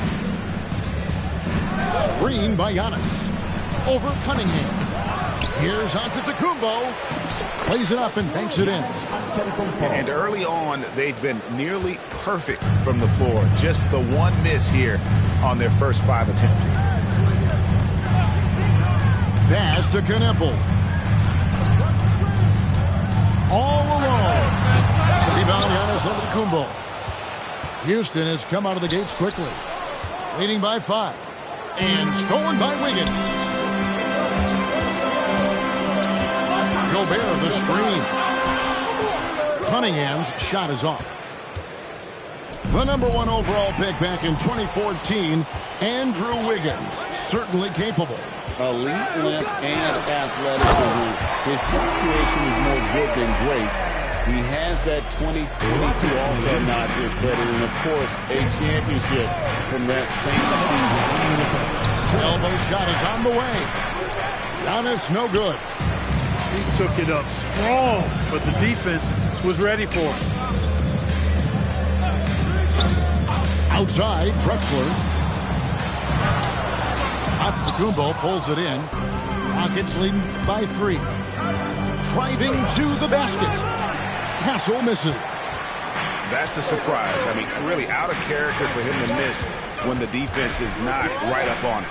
Screen by Giannis. Over Cunningham. Here's Antetokounmpo. Plays it up and banks it in. And early on, they've been nearly perfect from the floor. Just the one miss here on their first 5 attempts. Pass to Knueppel. All alone. Rebound Giannis Antetokounmpo. Houston has come out of the gates quickly. Leading by 5. And stolen by Wiggins. Gobert the screen. Cunningham's shot is off. The #1 overall pick back in 2014, Andrew Wiggins, certainly capable. Elite length and athleticism. His shot creation is more good than great. He has that 2022 All-Star nod to his credit, and of course, a championship from that same season. Elbow shot is on the way. Giannis, no good. He took it up strong, but the defense was ready for it. Outside, Drexler. Antetokounmpo pulls it in. Rockets leading by 3. Driving to the basket. Hassel misses. That's a surprise. I mean, really out of character for him to miss when the defense is not right up on it.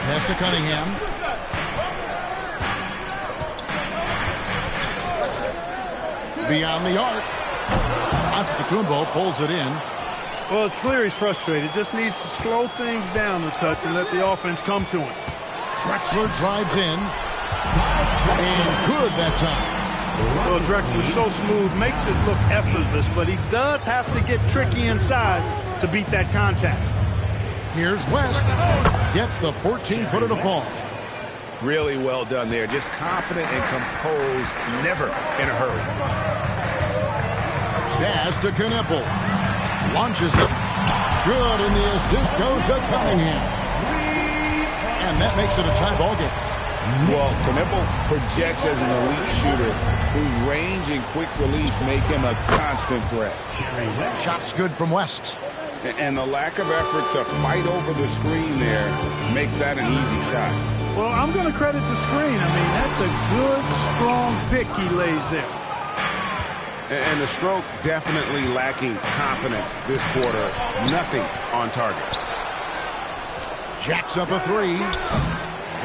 Pass to Cunningham. Beyond the arc. Antetokounmpo pulls it in. Well, it's clear he's frustrated. Just needs to slow things down a touch and let the offense come to him. Drexler drives in. And good that time. Well, Drexler's so smooth, makes it look effortless, but he does have to get tricky inside to beat that contact. Here's West. Gets the 14-footer to fall. Really well done there. Just confident and composed, never in a hurry. Pass to Knueppel. Launches it. Good, and the assist goes to Cunningham. And that makes it a tie ball game. Well, Knueppel projects as an elite shooter whose range and quick release make him a constant threat. Shot's good from West. And the lack of effort to fight over the screen there makes that an easy shot. Well, I'm going to credit the screen. I mean, that's a good, strong pick he lays there. And the stroke definitely lacking confidence this quarter. Nothing on target. Jacks up a 3.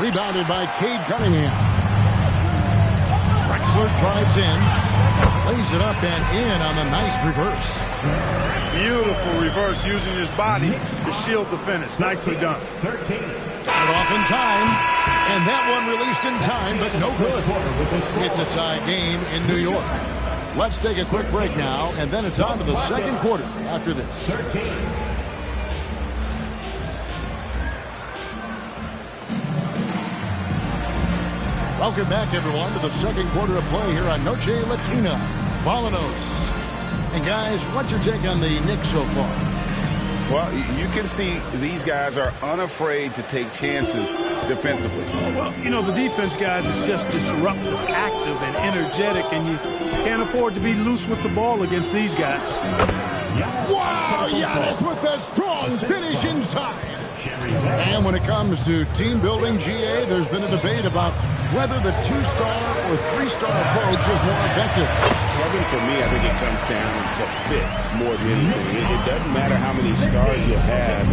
Rebounded by Cade Cunningham. Drexler drives in, lays it up and in on the nice reverse. Beautiful reverse using his body to shield the finish. Nicely done. Got it off in time, and that one released in time, but no good. It's a tie game in New York. Let's take a quick break now, and then it's on to the second quarter after this. Welcome back, everyone, to the second quarter of play here on Noche Latina. Vámonos. And, guys, what's your take on the Knicks so far? Well, you can see these guys are unafraid to take chances defensively. Well, you know, the defense, guys, is just disruptive, active, and energetic, and you can't afford to be loose with the ball against these guys. Wow, Giannis with a strong finish inside. And when it comes to team building, GA, there's been a debate about whether the two-star or three-star approach is more effective. Kevin, for me, I think it comes down to fit more than anything. It doesn't matter how many stars you have,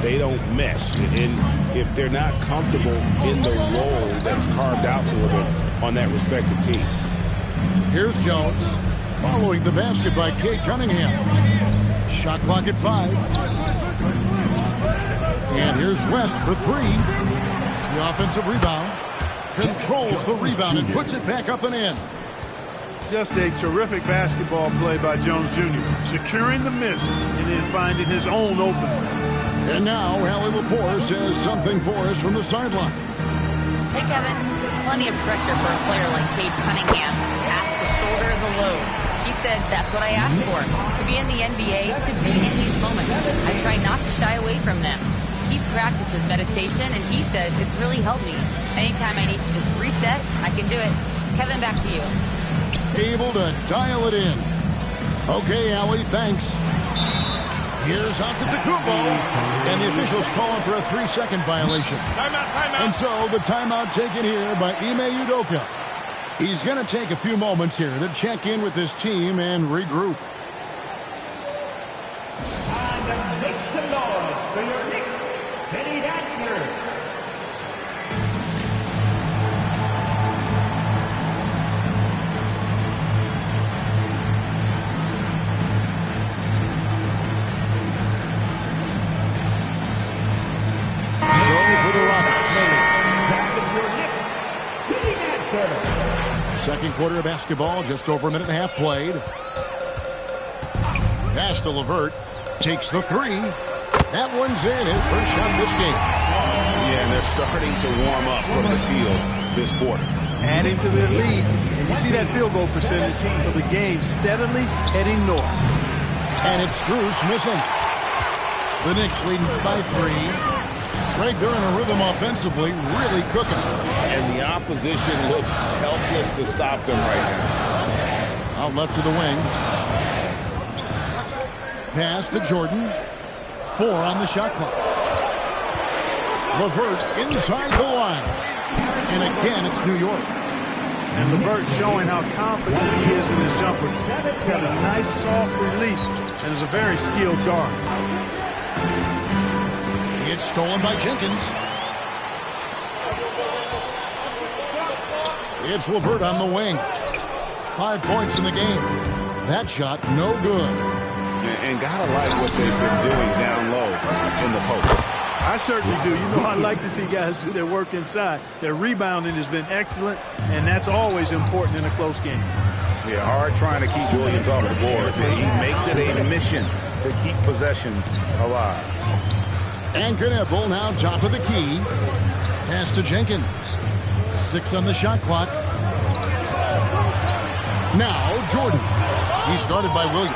they don't mesh. And if they're not comfortable in the role that's carved out for them on that respective team. Here's Jones, following the basket by Cade Cunningham. Shot clock at 5. And here's West for 3. The offensive rebound. Controls the rebound and puts it back up and in. Just a terrific basketball play by Jones Jr. Securing the miss and then finding his own opening. And now Allie LaForce says something for us from the sideline. Hey, Kevin. Plenty of pressure for a player like Cade Cunningham. Asked to shoulder the load. He said, that's what I asked for. To be in the NBA, to be in these moments. I try not to shy away from them. He practices meditation, and he says it's really helped me. Anytime I need to just reset, I can do it. Kevin, back to you. Able to dial it in. Okay, Allie, thanks. Here's Antetokounmpo, and the officials calling for a 3-second violation. Timeout. And so the timeout taken here by Ime Udoka. He's going to take a few moments here to check in with his team and regroup. And make some noise for your Knicks City Dancers. So for the Rockets. That is your Knicks City Dancer. Second quarter of basketball, just over a minute and a half played. Pass to LeVert. Takes the 3. That one's in, his first shot this game. Yeah, and they're starting to warm up from the field this quarter. Adding to their lead, and you see that field goal percentage for the game steadily heading north. And it's Strus missing. The Knicks leading by 3. Greg, they're in a rhythm offensively, really cooking. And the opposition looks helpless to stop them right now. Out left to the wing. Pass to Jordan. 4 on the shot clock. LeVert inside the line. And again, it's New York. And LeVert showing how confident he is in his jumper. He's got a nice soft release and is a very skilled guard. It's stolen by Jenkins. It's LeVert on the wing. 5 points in the game. That shot, no good. And gotta like what they've been doing down low in the post. I certainly do. You know, I like to see guys do their work inside. Their rebounding has been excellent, and that's always important in a close game. Yeah, hard trying to keep Williams off the board. He makes it a mission to keep possessions alive. And Knueppel now top of the key. Pass to Jenkins. 6 on the shot clock. Now Jordan. He started by Williams.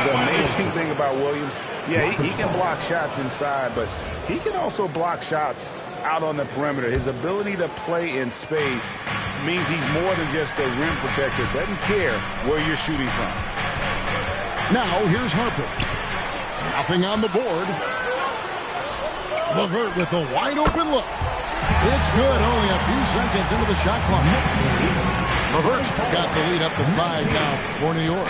The amazing thing about Williams, yeah, he can block shots inside, but he can also block shots out on the perimeter. His ability to play in space means he's more than just a rim protector. Doesn't care where you're shooting from. Now here's Harper. Nothing on the board. LeVert with a wide open look. It's good. Only a few seconds into the shot clock. LeVert's got the lead up to 5 now for New York.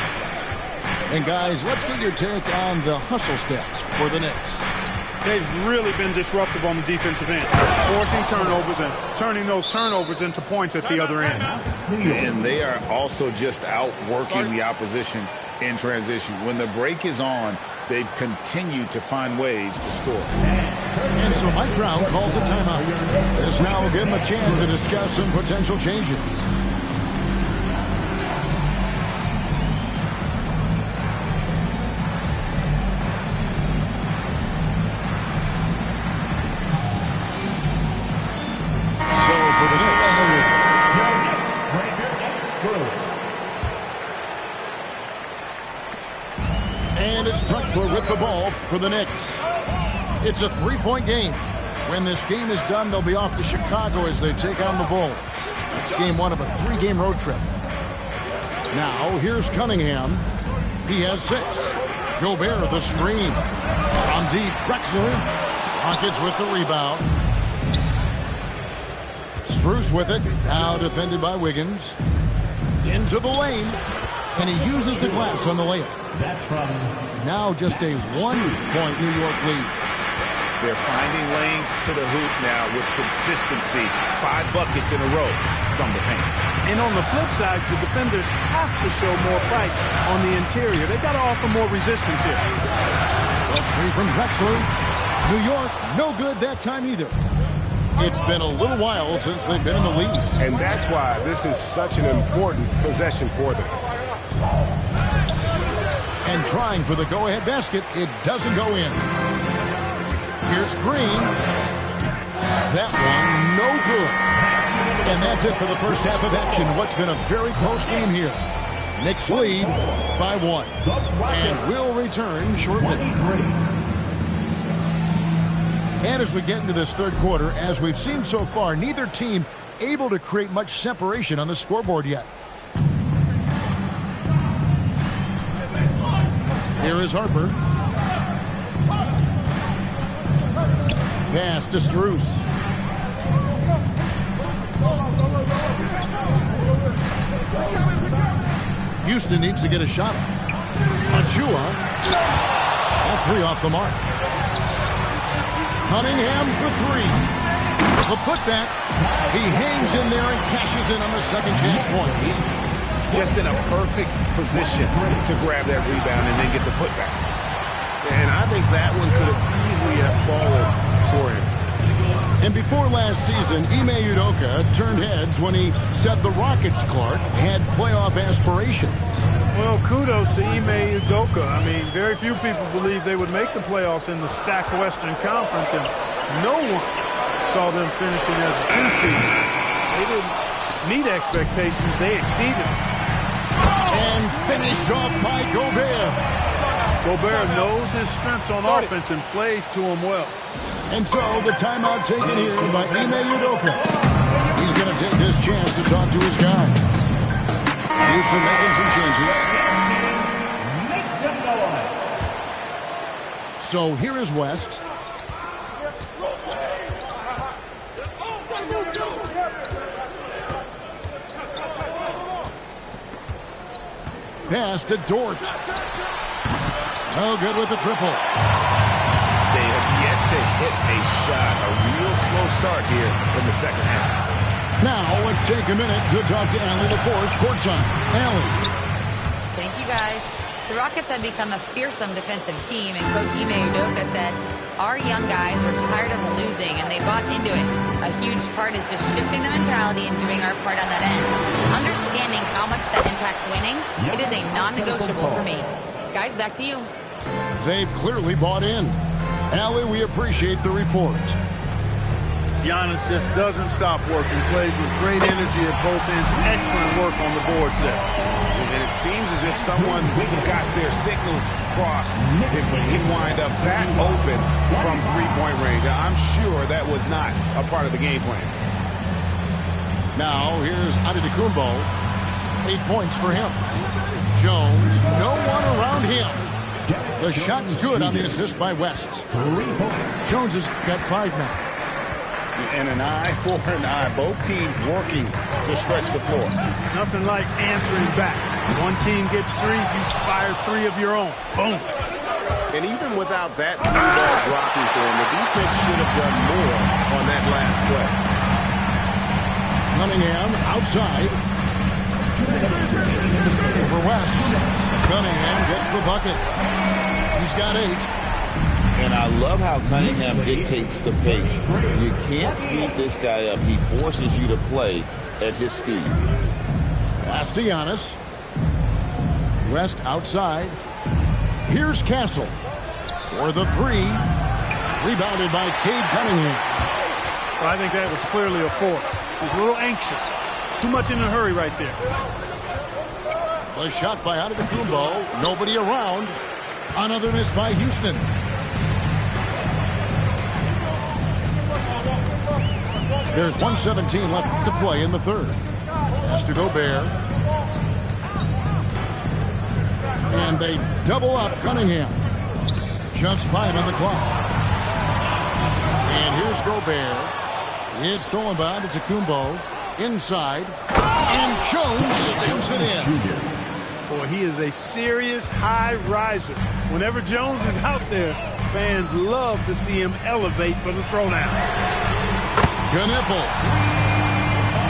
And guys, let's get your take on the hustle stats for the Knicks. They've really been disruptive on the defensive end, forcing turnovers and turning those turnovers into points at the other end. And they are also just outworking the opposition in transition. When the break is on, they've continued to find ways to score. And so Mike Brown calls a timeout. This now will give him a chance to discuss some potential changes. With the ball for the Knicks. It's a three-point game. When this game is done, they'll be off to Chicago as they take on the Bulls. It's game one of a three-game road trip. Now, here's Cunningham. He has 6. Gobert, the screen. On deep, Drexler. Rockets with the rebound. Strus with it. Now defended by Wiggins. Into the lane. And he uses the glass on the layup. That's from... Now just a 1-point New York lead. They're finding lanes to the hoop now with consistency. 5 buckets in a row from the paint. And on the flip side, the defenders have to show more fight on the interior. They've got to offer more resistance here. A 3 from Drexler. New York, no good that time either. It's been a little while since they've been in the lead. And that's why this is such an important possession for them. And trying for the go-ahead basket, it doesn't go in. Here's Green. That one, no good. And that's it for the first half of action. What's been a very close game here. Knicks lead by 1. And we'll return shortly. And as we get into this third quarter, as we've seen so far, neither team able to create much separation on the scoreboard yet. Here is Harper. Pass to Strus. Houston needs to get a shot. Achua. All 3 off the mark. Cunningham for 3. The putback. He hangs in there and cashes in on the second chance points. Just in a perfect position to grab that rebound and then get the putback. And I think that one could have easily have fallen for him. And before last season, Ime Udoka turned heads when he said the Rockets, Clark, had playoff aspirations. Well, kudos to Ime Udoka. I mean, very few people believe they would make the playoffs in the stacked Western Conference, and no one saw them finishing as a 2 seed. They didn't meet expectations. They exceeded. And finished off by Gobert. Gobert knows his strengths on offense and plays to him well. And so the timeout taken here by Ime Udoka. He's going to take this chance to talk to his guy. Houston making some changes. So here is West. Pass to Dort. Oh, good with the triple. They have yet to hit a shot. A real slow start here in the second half. Now let's take a minute to talk to Allie LaForce courtside. Allie. Thank you, guys. The Rockets have become a fearsome defensive team, and Coach Ime Udoka said, our young guys were tired of losing, and they bought into it. A huge part is just shifting the mentality and doing our part on that end. Understanding how much that impacts winning, it is a non-negotiable for me. Guys, back to you. They've clearly bought in. Allie, we appreciate the report. Giannis just doesn't stop working, plays with great energy at both ends. Excellent work on the boards there. And it seems as if someone got their signals crossed. If he can wind up that open from three-point range, I'm sure that was not a part of the game plan. Now, here's Antetokounmpo. 8 points for him. Jones, no one around him. The shot's good on the assist by West. Jones has got 5 now. And an eye for an eye. Both teams working to stretch the floor. Nothing like answering back. One team gets 3, you fire 3 of your own. Boom. And even without that ball dropping for him, the defense should have done more on that last play. Cunningham outside. Over West. Cunningham gets the bucket. He's got 8. And I love how Cunningham dictates the pace. You can't speed this guy up. He forces you to play at his speed. Castellanos. West outside. Here's Castle for the 3. Rebounded by Cade Cunningham. Well, I think that was clearly a 4. He's a little anxious. Too much in a hurry right there. The shot by Antetokounmpo. Nobody around. Another miss by Houston. There's 1:17 left to play in the third. Has to go Gobert. And they double up Cunningham. Just 5 on the clock. And here's Gobert. It's stolen by Antetokounmpo. Inside. And Jones stamps it in. Boy, he is a serious high riser. Whenever Jones is out there, fans love to see him elevate for the throwdown. Knipple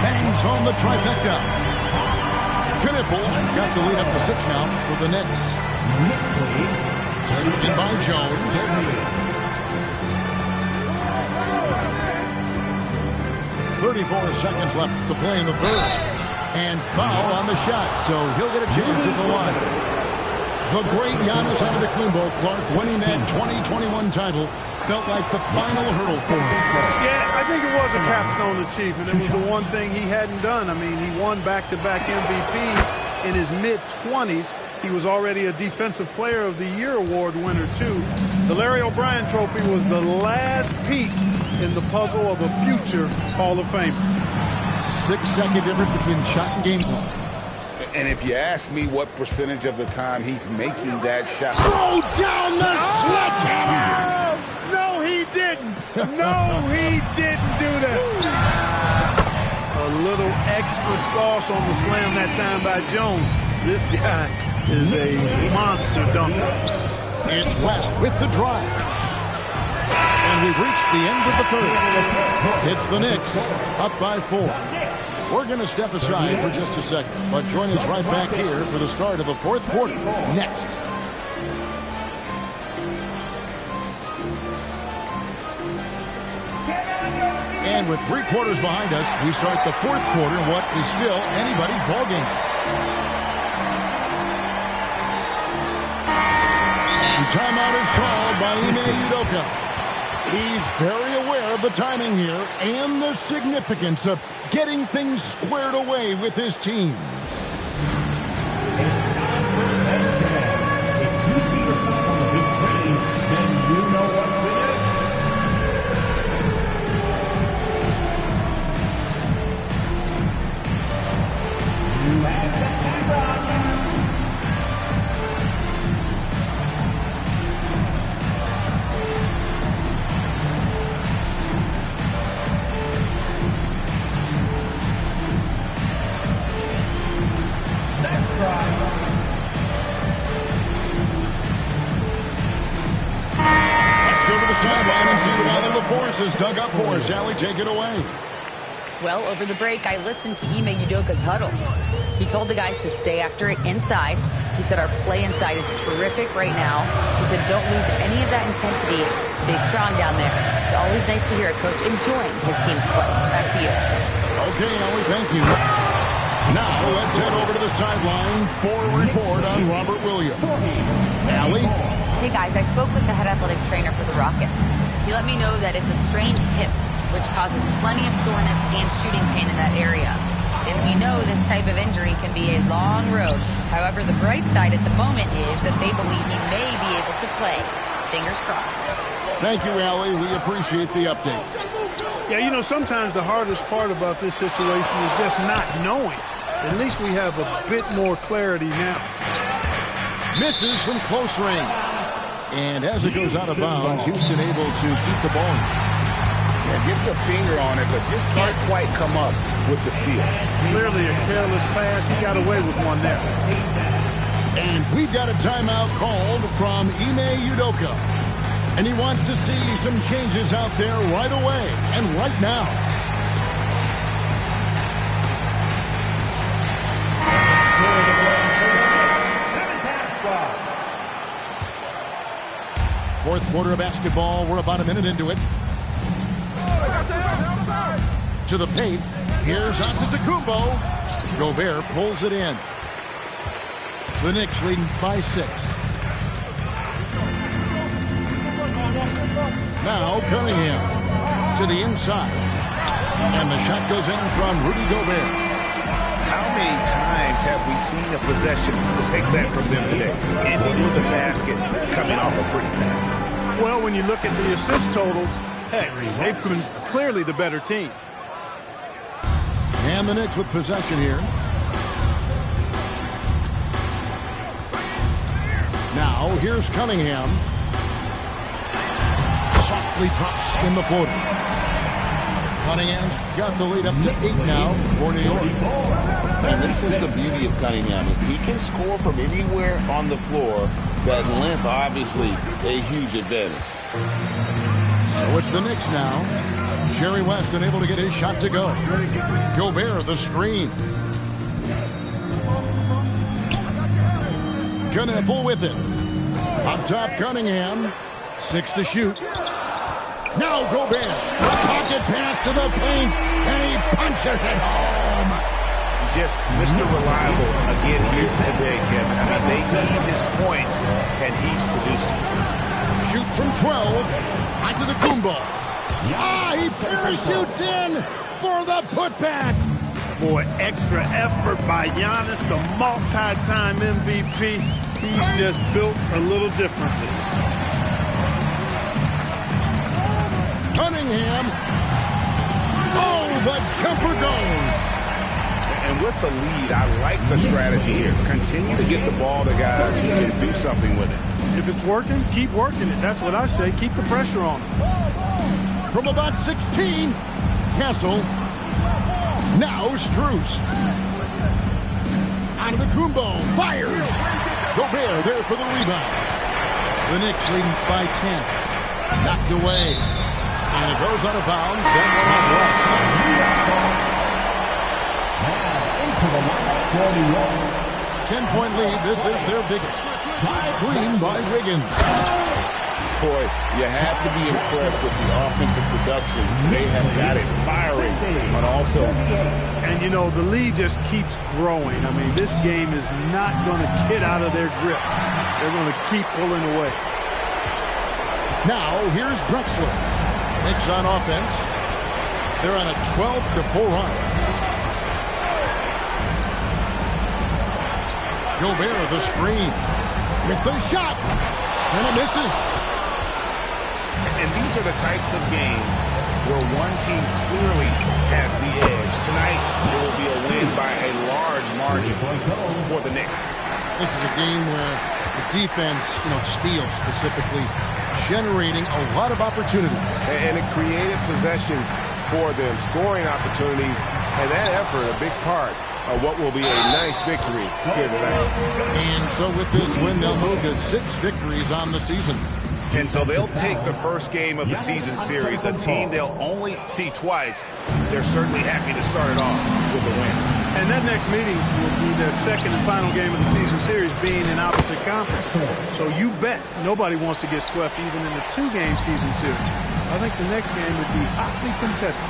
bangs home the trifecta. Knipple's got the lead up to 6 now for the Knicks. Shooting by Jones. .34 seconds left to play in the third. And foul on the shot, so he'll get a chance at the line. The great Giannis Antetokounmpo, Clark, winning that 2021 title felt like the final hurdle for him. Yeah, I think it was a capstone achievement. It was the one thing he hadn't done. I mean, he won back-to-back MVPs in his mid-20s. He was already a Defensive Player of the Year award winner, too. The Larry O'Brien Trophy was the last piece in the puzzle of a future Hall of Famer. 6-second difference between shot and game clock. And if you ask me what percentage of the time he's making that shot. Throw down the sledgehammer! No, he didn't. No, he didn't do that. A little extra sauce on the slam that time by Jones. This guy is a monster dunker. It's West with the drive. And we've reached the end of the third. It's the Knicks up by 4. We're going to step aside for just a second, but join us right back here for the start of the fourth quarter next. And with 3 quarters behind us, we start the fourth quarter in what is still anybody's ballgame. And timeout is called by Ime Udoka. He's very aware of the timing here and the significance of getting things squared away with his team. Is dug up for us. Allie, take it away. Well, over the break, I listened to Ime Udoka's huddle. He told the guys to stay after it inside. He said our play inside is terrific right now. He said don't lose any of that intensity. Stay strong down there. It's always nice to hear a coach enjoying his team's play. Back to you. Okay, Allie, thank you. Now let's head over to the sideline for a report on Robert Williams. Allie? Hey guys, I spoke with the head athletic trainer for the Rockets. He let me know that it's a strained hip, which causes plenty of soreness and shooting pain in that area. And we know this type of injury can be a long road. However, the bright side at the moment is that they believe he may be able to play. Fingers crossed. Thank you, Allie. We appreciate the update. Yeah, you know, sometimes the hardest part about this situation is just not knowing. At least we have a bit more clarity now. Misses from close range. And as it goes out of bounds, Houston able to keep the ball. Yeah, gets a finger on it, but just can't quite come up with the steal. Clearly a careless pass. He got away with one there. And we've got a timeout called from Ime Udoka. And he wants to see some changes out there right away and right now. Fourth quarter of basketball. We're about a minute into it. To the paint. Here's Antetokounmpo. Gobert pulls it in. The Knicks leading by 6. Now Cunningham to the inside. And the shot goes in from Rudy Gobert. How many times have we seen a possession like that from them today? Ending with a basket, coming off a pretty pass. Well, when you look at the assist totals, hey, they've been clearly the better team. And the Knicks with possession here. Now, here's Cunningham. Softly drops in the floater. Cunningham's got the lead up to 8 now for New York. And this is the beauty of Cunningham. He can score from anywhere on the floor. That length, obviously, a huge advantage. So it's the Knicks now. Jerry West unable to get his shot to go. Gobert, the screen. Knueppel with it. Up top, Cunningham. 6 to shoot. Now Gobert. A pocket pass to the paint. And he punches it home. Just Mr. Reliable again here today, Kevin. I mean, they need his points, and he's producing. Shoot from 12. Antetokounmpo. He parachutes in for the putback. Boy, extra effort by Giannis, the multi-time MVP. He's just built a little differently. Cunningham. The jumper goes. And with the lead, I like the strategy here. Continue to get the ball to guys who can do something with it. If it's working, keep working it. That's what I say. Keep the pressure on him. From about 16, Castle. Now Strus. Antetokounmpo fires. Gobert there for the rebound. The Knicks leading by 10. Knocked away. And it goes out of bounds. Then one on West. 10-point lead. This is their biggest. Screen by Wiggins. Boy, you have to be impressed with the offensive production. They have got it firing on all cylinders. And, you know, the lead just keeps growing. I mean, this game is not going to get out of their grip. They're going to keep pulling away. Now, here's Drexler. Knicks on offense. They're on a 12-4 run. Gobert, the screen. With the shot. And it misses. And these are the types of games where one team clearly has the edge. Tonight, it will be a win by a large margin for the Knicks. This is a game where the defense, steals specifically, generating a lot of opportunities. And it created possessions for them, scoring opportunities, and that effort, a big part of what will be a nice victory here tonight. And so with this win, they'll move to 6 victories on the season. And so they'll take the first game of the season series, a team they'll only see twice. They're certainly happy to start it off with a win. And that next meeting will be their second and final game of the season series, being in opposite conference. So you bet nobody wants to get swept even in the 2-game season series. I think the next game would be hotly contested.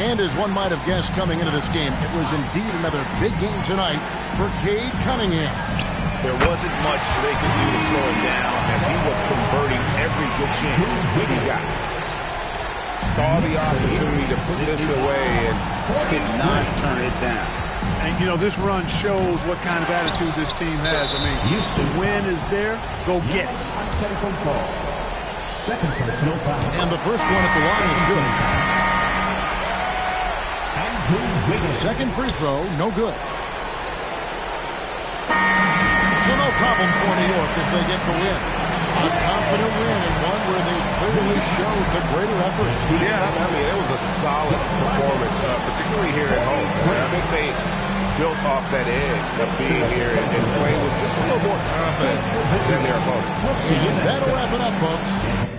And as one might have guessed coming into this game, it was indeed another big game tonight for Cade Cunningham. There wasn't much they could do to slow him down as he was converting every good chance he got. Saw the opportunity to put this away and did not turn it down. And, this run shows what kind of attitude this team has. I mean, the win is there, go get it. And the first one at the line is good. Second free throw, no good. So no problem for New York as they get the win. A confident win and one where they clearly showed the greater effort. Yeah, I mean, it was a solid performance, particularly here at home. I think they built off that edge of being here and playing with just a little more confidence than their opponent. That'll wrap it up, folks.